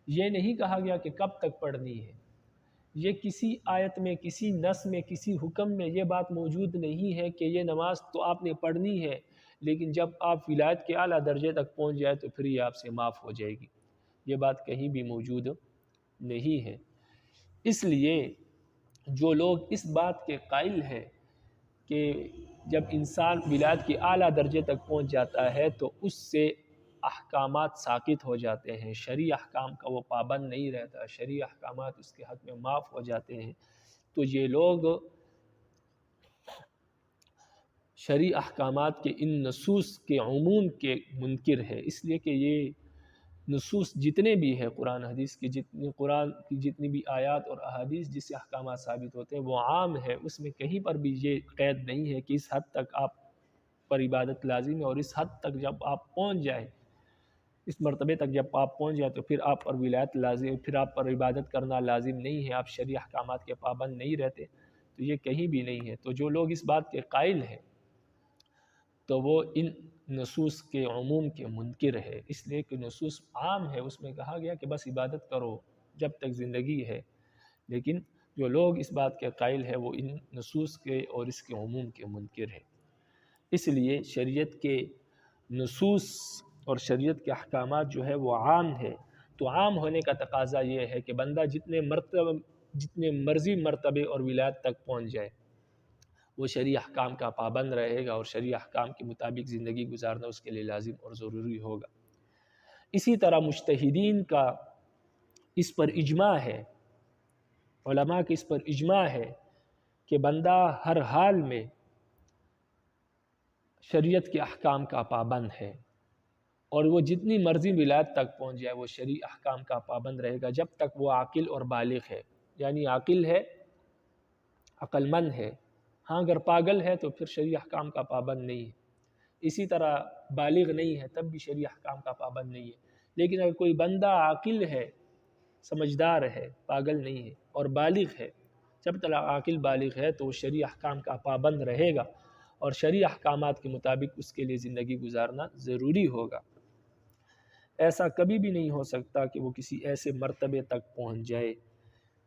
یہ نہیں کہا گیا کہ کب تک پڑھنی ہے، یہ کسی آیت میں، کسی نص میں، کسی حکم میں یہ بات موجود نہیں ہے کہ یہ نماز تو آپ نے پڑھنی ہے، لیکن جب آپ ولایت کے اعلیٰ درجے تک پہنچ جائے تو پھر یہ آپ سے معاف ہو جائے گی، یہ بات کہیں بھی موجود نہیں ہے۔ اس لیے جو لوگ اس بات کے قائل ہیں کہ جب انسان ولایت کے اعلیٰ درجے تک پہنچ جاتا ہے تو اس سے احکامات ساقط ہو جاتے ہیں، شرعی احکام کا وہ پابند نہیں رہتا، شرعی احکامات اس کے حق میں معاف ہو جاتے ہیں، تو یہ لوگ شرعی احکامات کے ان نصوص کے عموم کے منکر ہے، اس لیے کہ یہ نصوص جتنے بھی ہیں قرآن حدیث کی، قرآن کی جتنی بھی آیات اور احادیث جس سے احکامات ثابت ہوتے ہیں وہ عام ہے، اس میں کہیں پر بھی یہ قید نہیں ہے کہ اس حد تک آپ پر عبادت لازم ہے، اور اس حد تک جب آپ پہنچ جائیں، اس مرتبے تک جب آپ پہنچ جائیں تو پھر آپ پر ولایت لازم، پھر آپ پر عبادت کرنا لازم نہیں ہے، آپ شرعی احکامات کے پابند نہیں رہتے، تو یہ کہیں بھی نہیں ہے۔ تو جو لوگ اس بات کے قائل ہیں تو وہ ان نصوص کے عموم کے منکر ہے، اس لیے کہ نصوص عام ہے، اس میں کہا گیا کہ بس عبادت کرو جب تک زندگی ہے، لیکن جو لوگ اس بات کے قائل ہے وہ ان نصوص کے اور اس کے عموم کے منکر ہے۔ اس لیے شریعت کے نصوص اور شریعت کے احکامات جو ہے وہ عام ہے، تو عام ہونے کا تقاضا یہ ہے کہ بندہ جتنے مرضی مرتبے اور ولایت تک پہنچ جائے وہ شرعی احکام کا پابند رہے گا، اور شرعی احکام کے مطابق زندگی گزارنا اس کے لیے لازم اور ضروری ہوگا۔ اسی طرح مجتہدین کا اس پر اجماع ہے، علماء کے اس پر اجماع ہے کہ بندہ ہر حال میں شریعت کے احکام کا پابند ہے، اور وہ جتنی مرضی ولایت تک پہنچ جائے وہ شرعی احکام کا پابند رہے گا جب تک وہ عاقل اور بالغ ہے، یعنی عاقل ہے، عقل مند ہے، ہاں اگر پاگل ہے تو پھر شرعی احکام کا پابند نہیں ہے، اسی طرح بالغ نہیں ہے تب بھی شرعی احکام کا پابند نہیں ہے، لیکن اگر کوئی بندہ عاقل ہے، سمجھدار ہے، پاگل نہیں ہے اور بالغ ہے، جب تک عاقل بالغ ہے تو وہ شرعی احکام کا پابند رہے گا، اور شرعی احکامات کے مطابق اس کے لیے زندگی گزارنا ضروری ہوگا۔ ایسا کبھی بھی نہیں ہو سکتا کہ وہ کسی ایسے مرتبے تک پہنچ جائے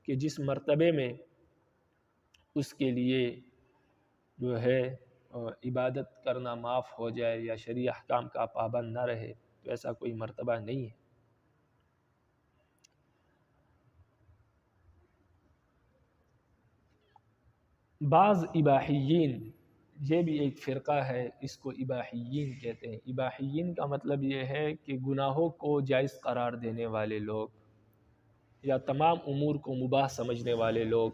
کہ جس مرتبے میں اس کے لیے جو ہے عبادت کرنا معاف ہو جائے یا شرعی احکام کا پابند نہ رہے، تو ایسا کوئی مرتبہ نہیں ہے۔ بعض اباحیین، یہ بھی ایک فرقہ ہے، اس کو اباحیین کہتے ہیں۔ اباحیین کا مطلب یہ ہے کہ گناہوں کو جائز قرار دینے والے لوگ یا تمام امور کو مباح سمجھنے والے لوگ۔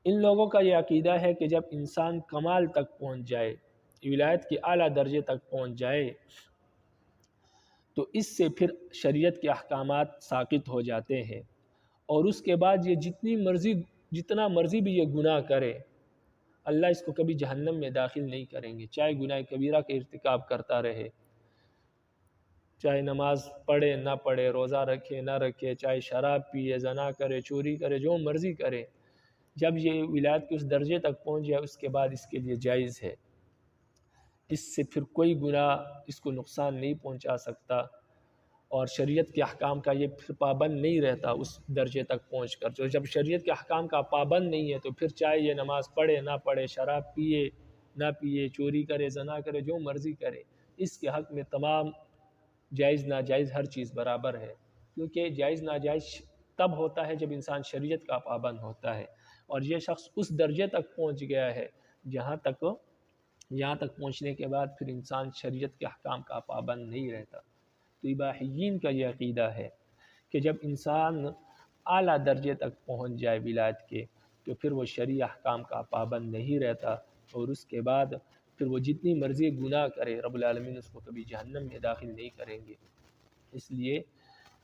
ان لوگوں کا یہ عقیدہ ہے کہ جب انسان کمال تک پہنچ جائے، ولایت کے اعلیٰ درجے تک پہنچ جائے، تو اس سے پھر شریعت کے احکامات ساقط ہو جاتے ہیں، اور اس کے بعد یہ جتنا مرضی بھی یہ گناہ کرے، اللہ اس کو کبھی جہنم میں داخل نہیں کریں گے، چاہے گناہ کبیرہ کا ارتکاب کرتا رہے، چاہے نماز پڑھے نہ پڑھے، روزہ رکھے نہ رکھے، چاہے شراب پیے، زنا کرے، چوری کرے، جو مرضی کرے، جب یہ ولایت کے اس درجے تک پہنچ جائے اس کے بعد اس کے لیے جائز ہے، اس سے پھر کوئی گناہ اس کو نقصان نہیں پہنچا سکتا، اور شریعت کے احکام کا یہ پھر پابند نہیں رہتا اس درجے تک پہنچ کر۔ جو جب شریعت کے احکام کا پابند نہیں ہے تو پھر چاہے یہ نماز پڑھے نہ پڑھے، شراب پیے نہ پیے، چوری کرے، زنا کرے، جو مرضی کرے، اس کے حق میں تمام جائز ناجائز ہر چیز برابر ہے، کیونکہ جائز ناجائز تب ہوتا ہے جب انسان شریعت کا پابند ہوتا ہے، اور یہ شخص اس درجے تک پہنچ گیا ہے یہاں تک پہنچنے کے بعد پھر انسان شریعت کے احکام کا پابند نہیں رہتا۔ تو اباحیین کا یہ عقیدہ ہے کہ جب انسان اعلیٰ درجے تک پہنچ جائے ولایت کے، تو پھر وہ شرعی احکام کا پابند نہیں رہتا، اور اس کے بعد پھر وہ جتنی مرضی گناہ کرے، رب العالمین اس کو کبھی جہنم میں داخل نہیں کریں گے۔ اس لیے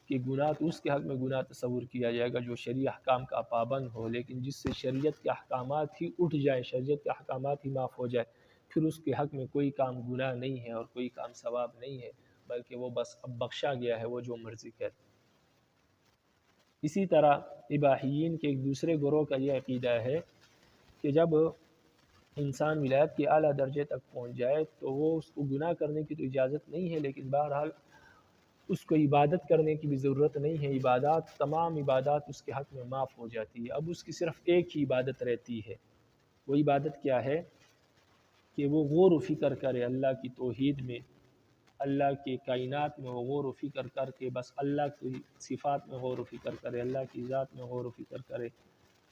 کہ گناہ تو اس کے حق میں گناہ تصور کیا جائے گا جو شرعی احکام کا پابند ہو، لیکن جس سے شریعت کے احکامات ہی اٹھ جائے، شریعت کے احکامات ہی معاف ہو جائے، پھر اس کے حق میں کوئی کام گناہ نہیں ہے اور کوئی کام ثواب نہیں ہے، بلکہ وہ بس اب بخشا گیا ہے، وہ جو مرضی کرے۔ اسی طرح اباحیین کے ایک دوسرے گروہ کا یہ عقیدہ ہے کہ جب انسان ولایت کے اعلیٰ درجے تک پہنچ جائے تو وہ اس کو گناہ کرنے کی تو اجازت نہیں ہے، لیکن بہرحال اس کو عبادت کرنے کی بھی ضرورت نہیں ہے، تمام عبادات اس کے حق میں معاف ہو جاتی ہے۔ اب اس کی صرف ایک ہی عبادت رہتی ہے، وہ عبادت کیا ہے کہ وہ غور و فکر کرے اللہ کی توحید میں، اللہ کے کائنات میں وہ غور و فکر کر کے بس اللہ کی صفات میں غور و فکر کرے، اللہ کی ذات میں غور و فکر کرے،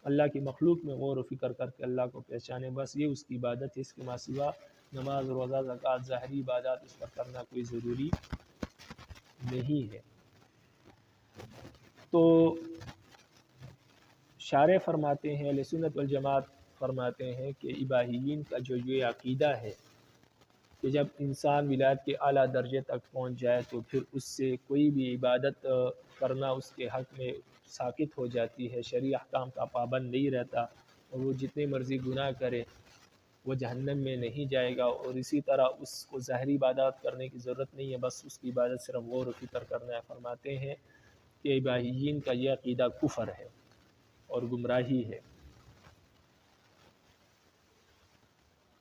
اللہ کی مخلوق میں غور و فکر کر کے اللہ کو پہچانے، بس یہ اس کی عبادت ہے۔ اس کے سوا نماز، روزہ، زکوٰۃ، ظاہری عبادات اس پر کرنا کوئی ضروری نہیں ہے۔ تو شارح فرماتے ہیں، اہل سنت والجماعت فرماتے ہیں کہ اباحیین کا جو یہ عقیدہ ہے کہ جب انسان ولایت کے اعلیٰ درجے تک پہنچ جائے تو پھر اس سے کوئی بھی عبادت کرنا اس کے حق میں ساقط ہو جاتی ہے، شرعی احکام کا پابند نہیں رہتا، اور وہ جتنے مرضی گناہ کرے وہ جہنم میں نہیں جائے گا، اور اسی طرح اس کو ظاہری عبادات کرنے کی ضرورت نہیں ہے، بس اس کی عبادت صرف غور و فکر کرنا ہے۔ فرماتے ہیں کہ اباحیین کا یہ عقیدہ کفر ہے اور گمراہی ہے،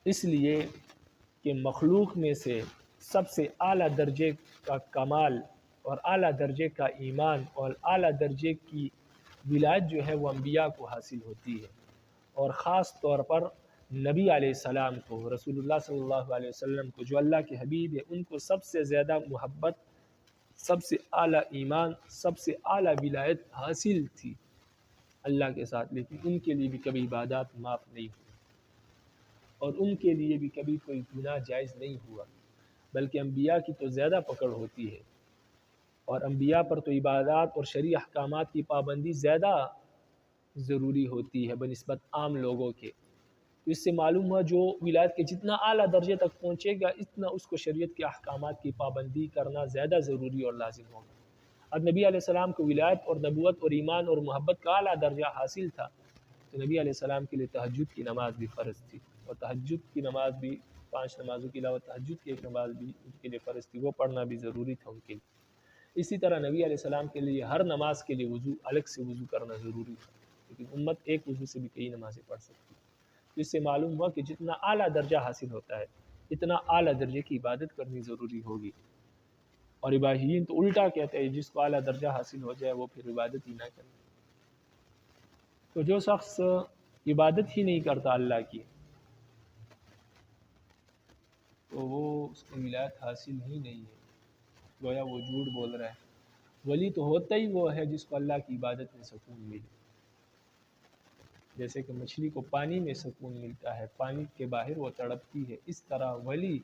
اس لیے کہ مخلوق میں سے سب سے اعلیٰ درجے کا کمال اور اعلیٰ درجے کا ایمان اور اعلیٰ درجے کی ولایت جو ہے وہ انبیاء کو حاصل ہوتی ہے، اور خاص طور پر نبی علیہ السلام کو، رسول اللہ صلی اللہ علیہ وسلم کو، جو اللہ کے حبیب ہے، ان کو سب سے زیادہ محبت، سب سے اعلیٰ ایمان، سب سے اعلیٰ ولایت حاصل تھی اللہ کے ساتھ، لیکن ان کے لیے بھی کبھی عبادات معاف نہیں ہوئی، اور ان کے لیے بھی کبھی کوئی گناہ جائز نہیں ہوا، بلکہ انبیاء کی تو زیادہ پکڑ ہوتی ہے، اور انبیاء پر تو عبادات اور شرعی احکامات کی پابندی زیادہ ضروری ہوتی ہے بنسبت عام لوگوں کے۔ تو اس سے معلوم ہوا جو ولایت کے جتنا اعلیٰ درجے تک پہنچے گا اتنا اس کو شریعت کے احکامات کی پابندی کرنا زیادہ ضروری اور لازم ہوگا۔ اب نبی علیہ السلام کو ولایت اور نبوت اور ایمان اور محبت کا اعلیٰ درجہ حاصل تھا، تو نبی علیہ السلام کے لیے تہجد کی نماز بھی فرض تھی، اور تہجد کی نماز بھی 5 نمازوں کے علاوہ تہجد کی ایک نماز بھی ان کے لیے فرض تھی، وہ پڑھنا بھی ضروری تھا ان کے لیے۔ اسی طرح نبی علیہ السلام کے لیے ہر نماز کے لیے وضو، الگ سے وضو کرنا ضروری تھا، لیکن امت ایک وضو سے بھی کئی نمازیں پڑھ سکتی۔ تو اس سے معلوم ہوا کہ جتنا اعلیٰ درجہ حاصل ہوتا ہے اتنا اعلیٰ درجے کی عبادت کرنی ضروری ہوگی، اور اباحیین تو الٹا کہتے ہیں جس کو اعلیٰ درجہ حاصل ہو جائے وہ پھر عبادت ہی نہ کرے۔ تو جو شخص عبادت ہی نہیں کرتا اللہ کی تو وہ اس کو ولایت حاصل ہی نہیں ہے، گویا وہ جھوٹ بول رہا ہے۔ ولی تو ہوتا ہی وہ ہے جس کو اللہ کی عبادت میں سکون ملے۔ جیسے کہ مچھلی کو پانی میں سکون ملتا ہے، پانی کے باہر وہ تڑپتی ہے، اس طرح ولی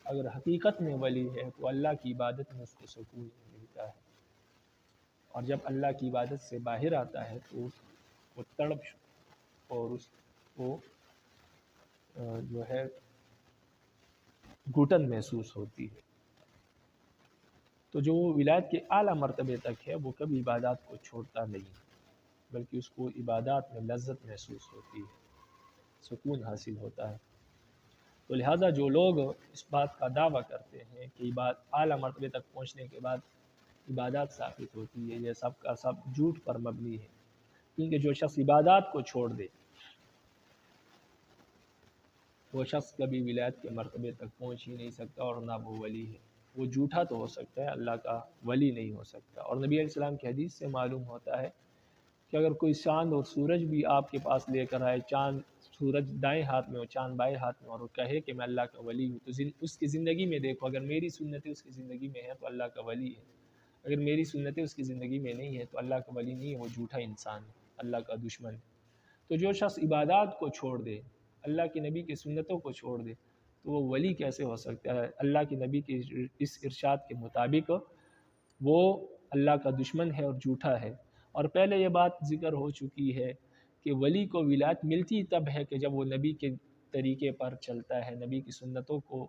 اگر حقیقت میں ولی ہے تو اللہ کی عبادت میں اس کو سکون ملتا ہے، اور جب اللہ کی عبادت سے باہر آتا ہے تو وہ تڑپ اور اس کو جو ہے گھٹن محسوس ہوتی ہے۔ تو جو ولایت کے اعلیٰ مرتبے تک ہے وہ کبھی عبادات کو چھوڑتا نہیں، بلکہ اس کو عبادات میں لذت محسوس ہوتی ہے، سکون حاصل ہوتا ہے۔ تو لہٰذا جو لوگ اس بات کا دعویٰ کرتے ہیں کہ اعلیٰ مرتبے تک پہنچنے کے بعد عبادات ثابت ہوتی ہے، یہ سب کا سب جھوٹ پر مبنی ہے، کیونکہ جو شخص عبادات کو چھوڑ دے وہ شخص کبھی ولایت کے مرتبے تک پہنچ ہی نہیں سکتا، اور نہ وہ ولی ہے۔ وہ جھوٹا تو ہو سکتا ہے، اللہ کا ولی نہیں ہو سکتا۔ اور نبی علیہ السلام کی حدیث سے معلوم ہوتا ہے کہ اگر کوئی چاند اور سورج بھی آپ کے پاس لے کر آئے، چاند سورج دائیں ہاتھ میں اور چاند بائیں ہاتھ میں، اور وہ کہے کہ میں اللہ کا ولی ہوں، تو اس کی زندگی میں دیکھو، اگر میری سنتیں اس کی زندگی میں ہے تو اللہ کا ولی ہے، اگر میری سنتیں اس کی زندگی میں نہیں ہے تو اللہ کا ولی نہیں ہے، وہ جھوٹا انسان ہے، اللہ کا دشمن ہے۔ تو جو شخص عبادات کو چھوڑ دے، اللہ کے نبی کی سنتوں کو چھوڑ دے، تو وہ ولی کیسے ہو سکتا ہے؟ اللہ کے نبی کے اس ارشاد کے مطابق وہ اللہ کا دشمن ہے اور جھوٹا ہے۔ اور پہلے یہ بات ذکر ہو چکی ہے کہ ولی کو ولایت ملتی تب ہے کہ جب وہ نبی کے طریقے پر چلتا ہے، نبی کی سنتوں کو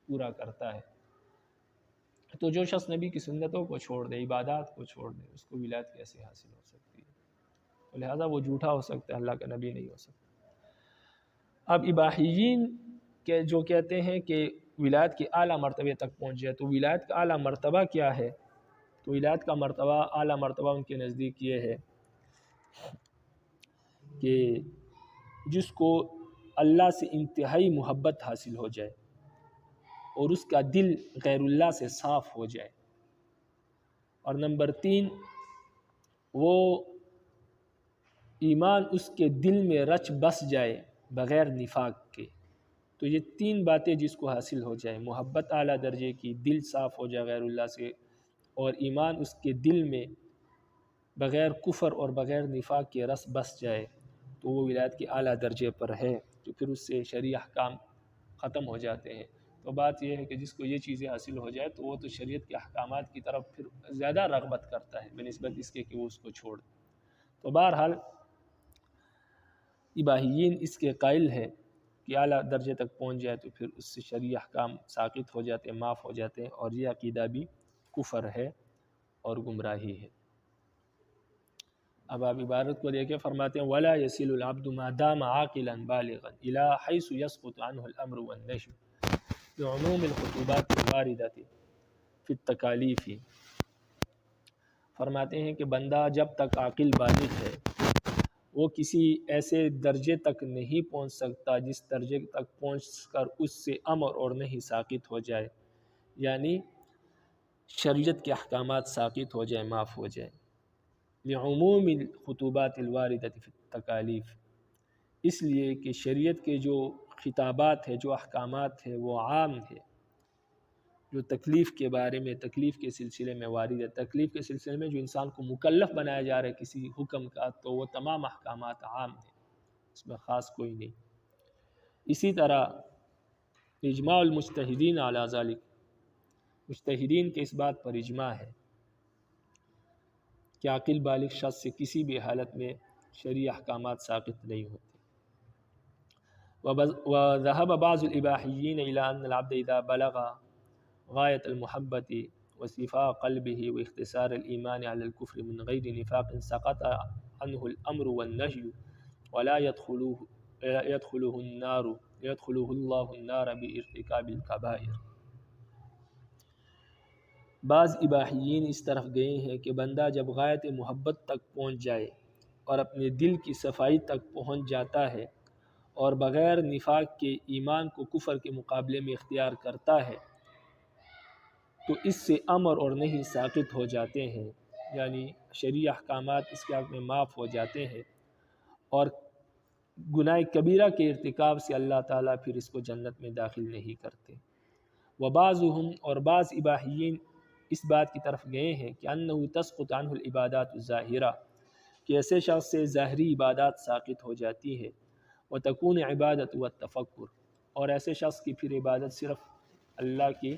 پورا کرتا ہے۔ تو جو شخص نبی کی سنتوں کو چھوڑ دے، عبادات کو چھوڑ دے، اس کو ولایت کیسے حاصل ہو سکتی ہے؟ تو لہٰذا وہ جھوٹا ہو سکتا ہے، اللہ کا نبی نہیں ہو سکتا۔ اب اباحیین کے جو کہتے ہیں کہ ولایت کے اعلیٰ مرتبے تک پہنچ جائے، تو ولایت کا اعلیٰ مرتبہ کیا ہے؟ تو ولایت کا مرتبہ، اعلیٰ مرتبہ ان کے نزدیک یہ ہے کہ جس کو اللہ سے انتہائی محبت حاصل ہو جائے اور اس کا دل غیر اللہ سے صاف ہو جائے، اور نمبر 3 وہ ایمان اس کے دل میں رچ بس جائے بغیر نفاق کے۔ تو یہ 3 باتیں جس کو حاصل ہو جائے، محبت اعلیٰ درجے کی، دل صاف ہو جائے غیر اللہ سے، اور ایمان اس کے دل میں بغیر کفر اور بغیر نفاق کے رس بس جائے، تو وہ ولایت کے اعلیٰ درجے پر ہے، تو پھر اس سے شرعی احکام ختم ہو جاتے ہیں۔ تو بات یہ ہے کہ جس کو یہ چیزیں حاصل ہو جائے تو وہ تو شریعت کے احکامات کی طرف پھر زیادہ رغبت کرتا ہے بنسبت اس کے کہ وہ اس کو چھوڑ دے۔ تو بہرحال اباحیین اس کے قائل ہے کہ اعلیٰ درجے تک پہنچ جائے تو پھر اس سے شرعی احکام ساقط ہو جاتے ہیں، معاف ہو جاتے ہیں، اور یہ عقیدہ بھی کفر ہے اور گمراہی ہے۔ اب آپ عبارت کو دیکھیں، فرماتے ہیں وَلَا يَصِلُ الْعَبْدُ مَا دَامَ عَاقِلًا بَالِغًا إِلَىٰ حَيْثُ يَسْقُطُ عَنْهُ الْأَمْرُ وَالنَّهْيُ بِعُمُومِ الْخُطُوبَاتِ الْوَارِدَةِ فِي التَّكَالِيفِ۔ فرماتے ہیں کہ بندہ جب تک عاقل بالغ ہے وہ کسی ایسے درجے تک نہیں پہنچ سکتا جس درجے تک پہنچ کر اس سے امر اور نہیں ساقط ہو جائے، یعنی شریعت کے احکامات ساقط ہو جائیں، معاف ہو جائیں، لعموم الخطوبات الواردۃ فی التکالیف، اس لیے کہ شریعت کے جو خطابات ہے، جو احکامات ہے، وہ عام ہے، جو تکلیف کے بارے میں، تکلیف کے سلسلے میں وارد ہے، تکلیف کے سلسلے میں جو انسان کو مکلف بنایا جا رہا ہے کسی حکم کا، تو وہ تمام احکامات عام ہیں، اس میں خاص کوئی نہیں۔ اسی طرح اجماع المجتہدین علی ذلک، مجتہدین کے اس بات پر اجماع ہے کہ عاقل بالغ شخص سے کسی بھی حالت میں شرعی احکامات ساقط نہیں ہوتے۔ وذهب بعض الاباحیین الى ان العبد اذا بلغ غایت المحبت وصفاء قلبه واختصار الایمان على الكفر من غیر نفاق سقط عنه الامر والنهي ولا يدخله الله النار بارتكاب الكبائر۔ بعض اباحیین اس طرف گئے ہیں کہ بندہ جب غایت محبت تک پہنچ جائے اور اپنے دل کی صفائی تک پہنچ جاتا ہے اور بغیر نفاق کے ایمان کو کفر کے مقابلے میں اختیار کرتا ہے تو اس سے امر اور نہیں ساقط ہو جاتے ہیں، یعنی شرعی احکامات اس کے حق میں معاف ہو جاتے ہیں، اور گناہ کبیرہ کے ارتکاب سے اللہ تعالیٰ پھر اس کو جنت میں داخل نہیں کرتے۔ وبعضهم، اور بعض اباحیین اس بات کی طرف گئے ہیں کہ انہ تسقط عنہ العبادات الظاہرہ، کہ ایسے شخص سے ظاہری عبادات ساقط ہو جاتی ہے، وتکون عبادت و تفکر، اور ایسے شخص کی پھر عبادت صرف اللہ کی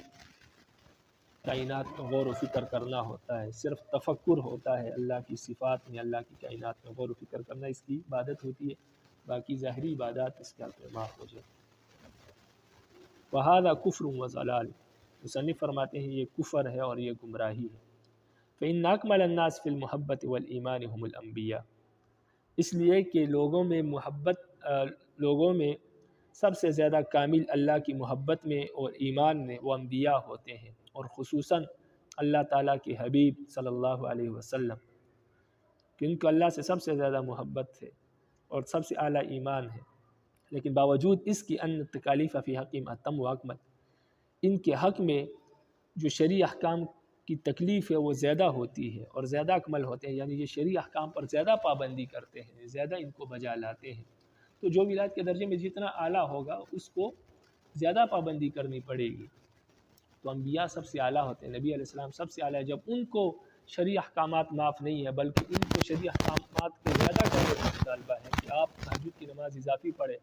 کائنات میں غور و فکر کرنا ہوتا ہے، صرف تفکر ہوتا ہے اللہ کی صفات میں، اللہ کی کائنات میں غور و فکر کرنا اس کی عبادت ہوتی ہے، باقی ظاہری عبادات اس کے حق میں معاف ہو جائے۔ وَهَذَا كُفْرٌ وَضَلَالٌ، مصنف فرماتے ہیں یہ کفر ہے اور یہ گمراہی ہے۔ فَإِنَّ أَكْمَلَ النَّاسِ فِي الْمُحَبَّةِ وَالْإِيمَانِ هُمُ الْأَنْبِيَاءُ، اس لیے کہ لوگوں میں سب سے زیادہ کامل اللہ کی محبت میں اور ایمان میں وہ انبیاء ہوتے ہیں، اور خصوصاً اللہ تعالیٰ کے حبیب صلی اللہ علیہ وسلم، کہ ان کو اللہ سے سب سے زیادہ محبت ہے اور سب سے اعلیٰ ایمان ہے، لیکن باوجود اس کی ان تکالیف فی حقہم اتم و اکمل، ان کے حق میں جو شرعی احکام کی تکلیف ہے وہ زیادہ ہوتی ہے اور زیادہ اکمل ہوتے ہیں، یعنی یہ شرعی احکام پر زیادہ پابندی کرتے ہیں، زیادہ ان کو بجا لاتے ہیں، تو جو ولایت کے درجے میں جتنا اعلیٰ ہوگا اس کو زیادہ پابندی کرنی پڑے گی۔ تو انبیاء سب سے اعلیٰ ہوتے ہیں، نبی علیہ السلام سب سے اعلیٰ ہے، جب ان کو شرعی احکامات معاف نہیں ہے بلکہ ان کو شرعی احکامات کے زیادہ کرنے کا مطالبہ ہے کہ آپ تہجد کی نماز اضافی پڑھیں،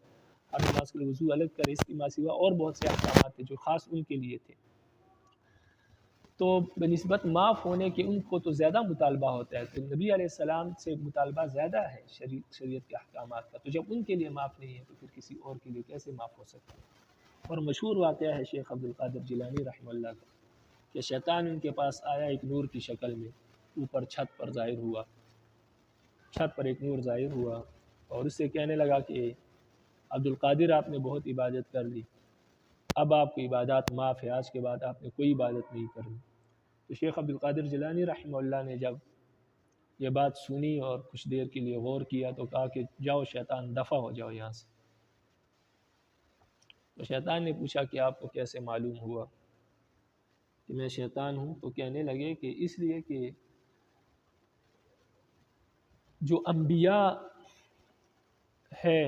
ہر نماز کے لیے وضو الگ کریں، اس کے سوا اور بہت سے احکامات ہیں جو خاص ان کے لیے تھے، تو بنسبت معاف ہونے کے ان کو تو زیادہ مطالبہ ہوتا ہے، تو نبی علیہ السلام سے مطالبہ زیادہ ہے شریعت کے احکامات کا، تو جب ان کے لیے معاف نہیں ہے تو پھر کسی اور کے لیے کیسے معاف ہو سکتا ہے؟ اور مشہور واقعہ ہے شیخ عبد القادر جیلانی رحمہ اللہ کا، کہ شیطان ان کے پاس آیا ایک نور کی شکل میں، اوپر چھت پر ظاہر ہوا، چھت پر ایک نور ظاہر ہوا اور اس سے کہنے لگا کہ عبد القادر آپ نے بہت عبادت کر لی، اب آپ کی عبادات معاف ہے، آج کے بعد آپ نے کوئی عبادت نہیں کرنی۔ تو شیخ عبد القادر جیلانی رحمہ اللہ نے جب یہ بات سنی اور کچھ دیر کے لیے غور کیا تو کہا کہ جاؤ شیطان دفع ہو جاؤ یہاں سے۔ تو شیطان نے پوچھا کہ آپ کو کیسے معلوم ہوا کہ میں شیطان ہوں؟ تو کہنے لگے کہ اس لیے کہ جو انبیاء ہے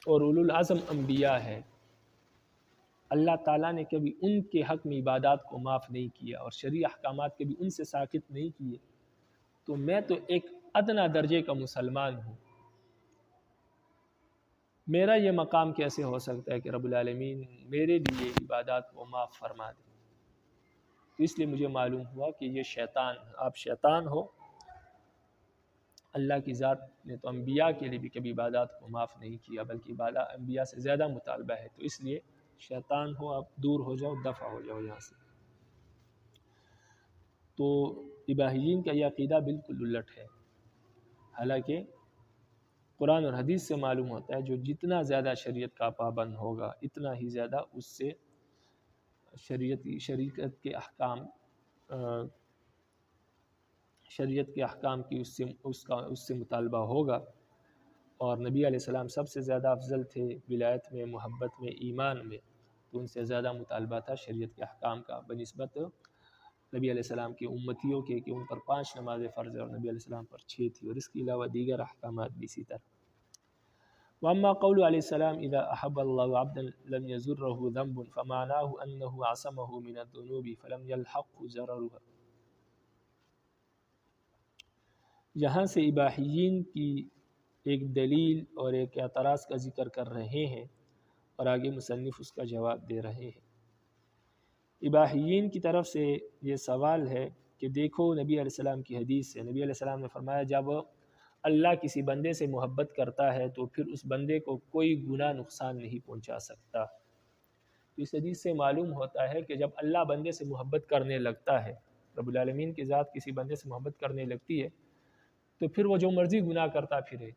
اور اولو العزم انبیاء ہے، اللہ تعالیٰ نے کبھی ان کے حق میں عبادات کو معاف نہیں کیا اور شرعی احکامات کبھی ان سے ساقط نہیں کیے، تو میں تو ایک ادنا درجے کا مسلمان ہوں، میرا یہ مقام کیسے ہو سکتا ہے کہ رب العالمین میرے لیے عبادات کو معاف فرما دے؟ تو اس لیے مجھے معلوم ہوا کہ یہ شیطان، آپ شیطان ہو، اللہ کی ذات نے تو انبیاء کے لیے بھی کبھی عبادات کو معاف نہیں کیا بلکہ انبیاء سے زیادہ مطالبہ ہے، تو اس لیے شیطان ہو، آپ دور ہو جاؤ، دفع ہو جاؤ یہاں سے۔ تو اباحیین کا یہ عقیدہ بالکل الٹ ہے، حالانکہ قرآن اور حدیث سے معلوم ہوتا ہے جو جتنا زیادہ شریعت کا پابند ہوگا اتنا ہی زیادہ اس سے شریعت کے احکام کی اس سے مطالبہ ہوگا، اور نبی علیہ السلام سب سے زیادہ افضل تھے ولایت میں، محبت میں، ایمان میں، تو ان سے زیادہ مطالبہ تھا شریعت کے احکام کا بنسبت نبی علیہ السلام کی امتیوں کے، کہ ان پر 5 نمازیں فرض ہے اور نبی علیہ السلام پر 6 تھی، اور اس کے علاوہ دیگر احکامات بھی اسی طرح۔ وَأَمَّا قَوْلُ عَلَيْهِ السَّلَامِ إِذَا أَحَبَّ اللَّهُ عَبْدًا لَمْ يَزُرَّهُ ذَنْبٌ فَمَعْنَاهُ أَنَّهُ عَصَمَهُ مِنَ الذُّنُوبِ فَلَمْ يَلْحَقْهُ ضَرَرُهَا، یہاں سے اباحیین کی ایک دلیل اور ایک اعتراض کا ذکر کر رہے ہیں اور آگے مصنف اس کا جواب دے رہے ہیں۔ اباحیین کی طرف سے یہ سوال ہے کہ دیکھو نبی علیہ السلام کی حدیث ہے، نبی علیہ السلام نے فرمایا جب اللہ کسی بندے سے محبت کرتا ہے تو پھر اس بندے کو کوئی گناہ نقصان نہیں پہنچا سکتا۔ تو اس حدیث سے معلوم ہوتا ہے کہ جب اللہ بندے سے محبت کرنے لگتا ہے، رب العالمین کی ذات کسی بندے سے محبت کرنے لگتی ہے، تو پھر وہ جو مرضی گناہ کرتا پھرے،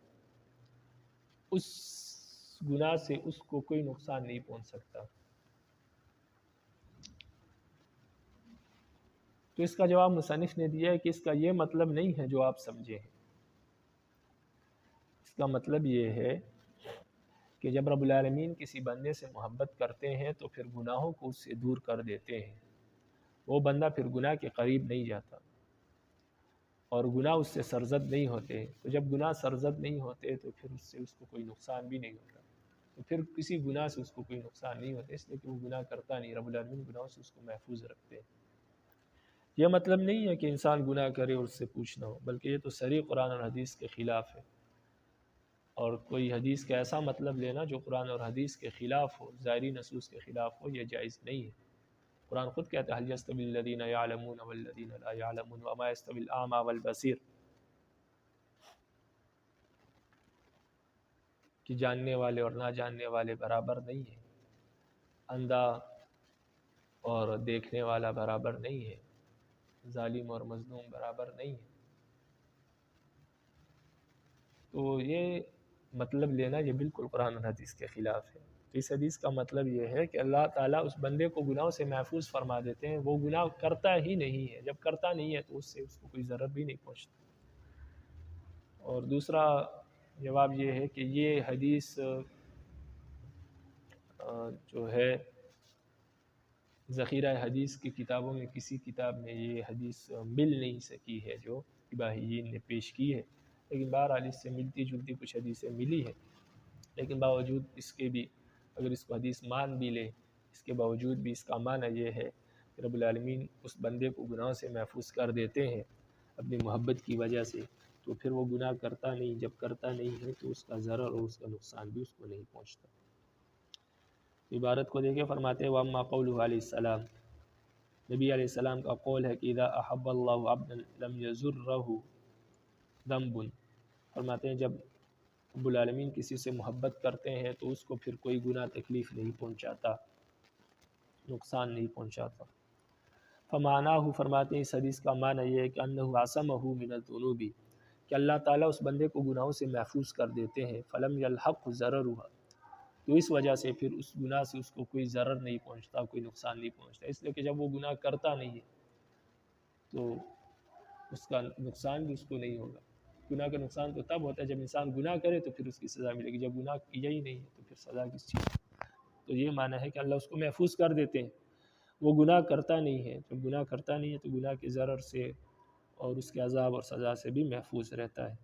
اس گناہ سے اس کو کوئی نقصان نہیں پہنچ سکتا۔ تو اس کا جواب مصنف نے دیا ہے کہ اس کا یہ مطلب نہیں ہے جو آپ سمجھے ہیں، اس کا مطلب یہ ہے کہ جب رب العالمین کسی بندے سے محبت کرتے ہیں تو پھر گناہوں کو اس سے دور کر دیتے ہیں، وہ بندہ پھر گناہ کے قریب نہیں جاتا اور گناہ اس سے سرزد نہیں ہوتے، تو جب گناہ سرزد نہیں ہوتے تو پھر اس سے اس کو کوئی نقصان بھی نہیں ہوتا، تو پھر کسی گناہ سے اس کو کوئی نقصان نہیں ہوتا، اس لیے کہ وہ گناہ کرتا نہیں، رب العالمین گناہوں سے اس کو محفوظ رکھتے ہیں۔ یہ مطلب نہیں ہے کہ انسان گناہ کرے اور اس سے پوچھنا ہو، بلکہ یہ تو صریح قرآن اور حدیث کے خلاف ہے، اور کوئی حدیث کا ایسا مطلب لینا جو قرآن اور حدیث کے خلاف ہو، ظاہری نصوص کے خلاف ہو، یہ جائز نہیں ہے۔ قرآن خود کہتا ہے هل يستوي الذين يعلمون والذين لا يعلمون وما يستوي الأعمى والبصير، کہ جاننے والے اور نہ جاننے والے برابر نہیں ہیں، اندھا اور دیکھنے والا برابر نہیں ہے، ظالم اور مظلوم برابر نہیں ہے۔ تو یہ مطلب لینا یہ بالکل قرآن اور حدیث کے خلاف ہے۔ تو اس حدیث کا مطلب یہ ہے کہ اللہ تعالیٰ اس بندے کو گناہوں سے محفوظ فرما دیتے ہیں، وہ گناہ کرتا ہی نہیں ہے، جب کرتا نہیں ہے تو اس سے اس کو کوئی ضرر بھی نہیں پہنچتا۔ اور دوسرا جواب یہ ہے کہ یہ حدیث جو ہے ذخیرہ حدیث کی کتابوں میں کسی کتاب میں یہ حدیث مل نہیں سکی ہے جو اباحیین نے پیش کی ہے، لیکن بہرحال اس سے ملتی جلتی کچھ حدیثیں ملی ہیں، لیکن باوجود اس کے بھی اگر اس کو حدیث مان بھی لے، اس کے باوجود بھی اس کا معنی یہ ہے کہ رب العالمین اس بندے کو گناہوں سے محفوظ کر دیتے ہیں اپنی محبت کی وجہ سے، تو پھر وہ گناہ کرتا نہیں، جب کرتا نہیں ہے تو اس کا ضرر اور اس کا نقصان بھی اس کو نہیں پہنچتا۔ عبارت کو دیکھیں، فرماتے ہیں وَأَمَّا قَوْلُهُ علیہ السلام، نبی علیہ السلام کا قول ہے کہ اذا احب اللہ عبدا لم یضرہ ذنب، فرماتے ہیں جب رب العالمین کسی سے محبت کرتے ہیں تو اس کو پھر کوئی گناہ تکلیف نہیں پہنچاتا، نقصان نہیں پہنچاتا۔ فمعناہ، فرماتے ہیں اس حدیث کا معنی یہ ہے کہ انہ عصمہ من الذنوب، کہ اللہ تعالیٰ اس بندے کو گناہوں سے محفوظ کر دیتے ہیں، فلم یلحق ضررها، تو اس وجہ سے پھر اس گناہ سے اس کو کوئی ضرر نہیں پہنچتا، کوئی نقصان نہیں پہنچتا، اس لیے کہ جب وہ گناہ کرتا نہیں ہے تو اس کا نقصان بھی اس کو نہیں ہوگا۔ گناہ کا نقصان تو تب ہوتا ہے جب انسان گناہ کرے تو پھر اس کی سزا ملے گی، جب گناہ کیا ہی نہیں ہے تو پھر سزا کس چیز کی؟ تو یہ معنی ہے کہ اللہ اس کو محفوظ کر دیتے ہیں، وہ گناہ کرتا نہیں ہے، جب گناہ کرتا نہیں ہے تو گناہ کے ضرر سے اور اس کے عذاب اور سزا سے بھی محفوظ رہتا ہے۔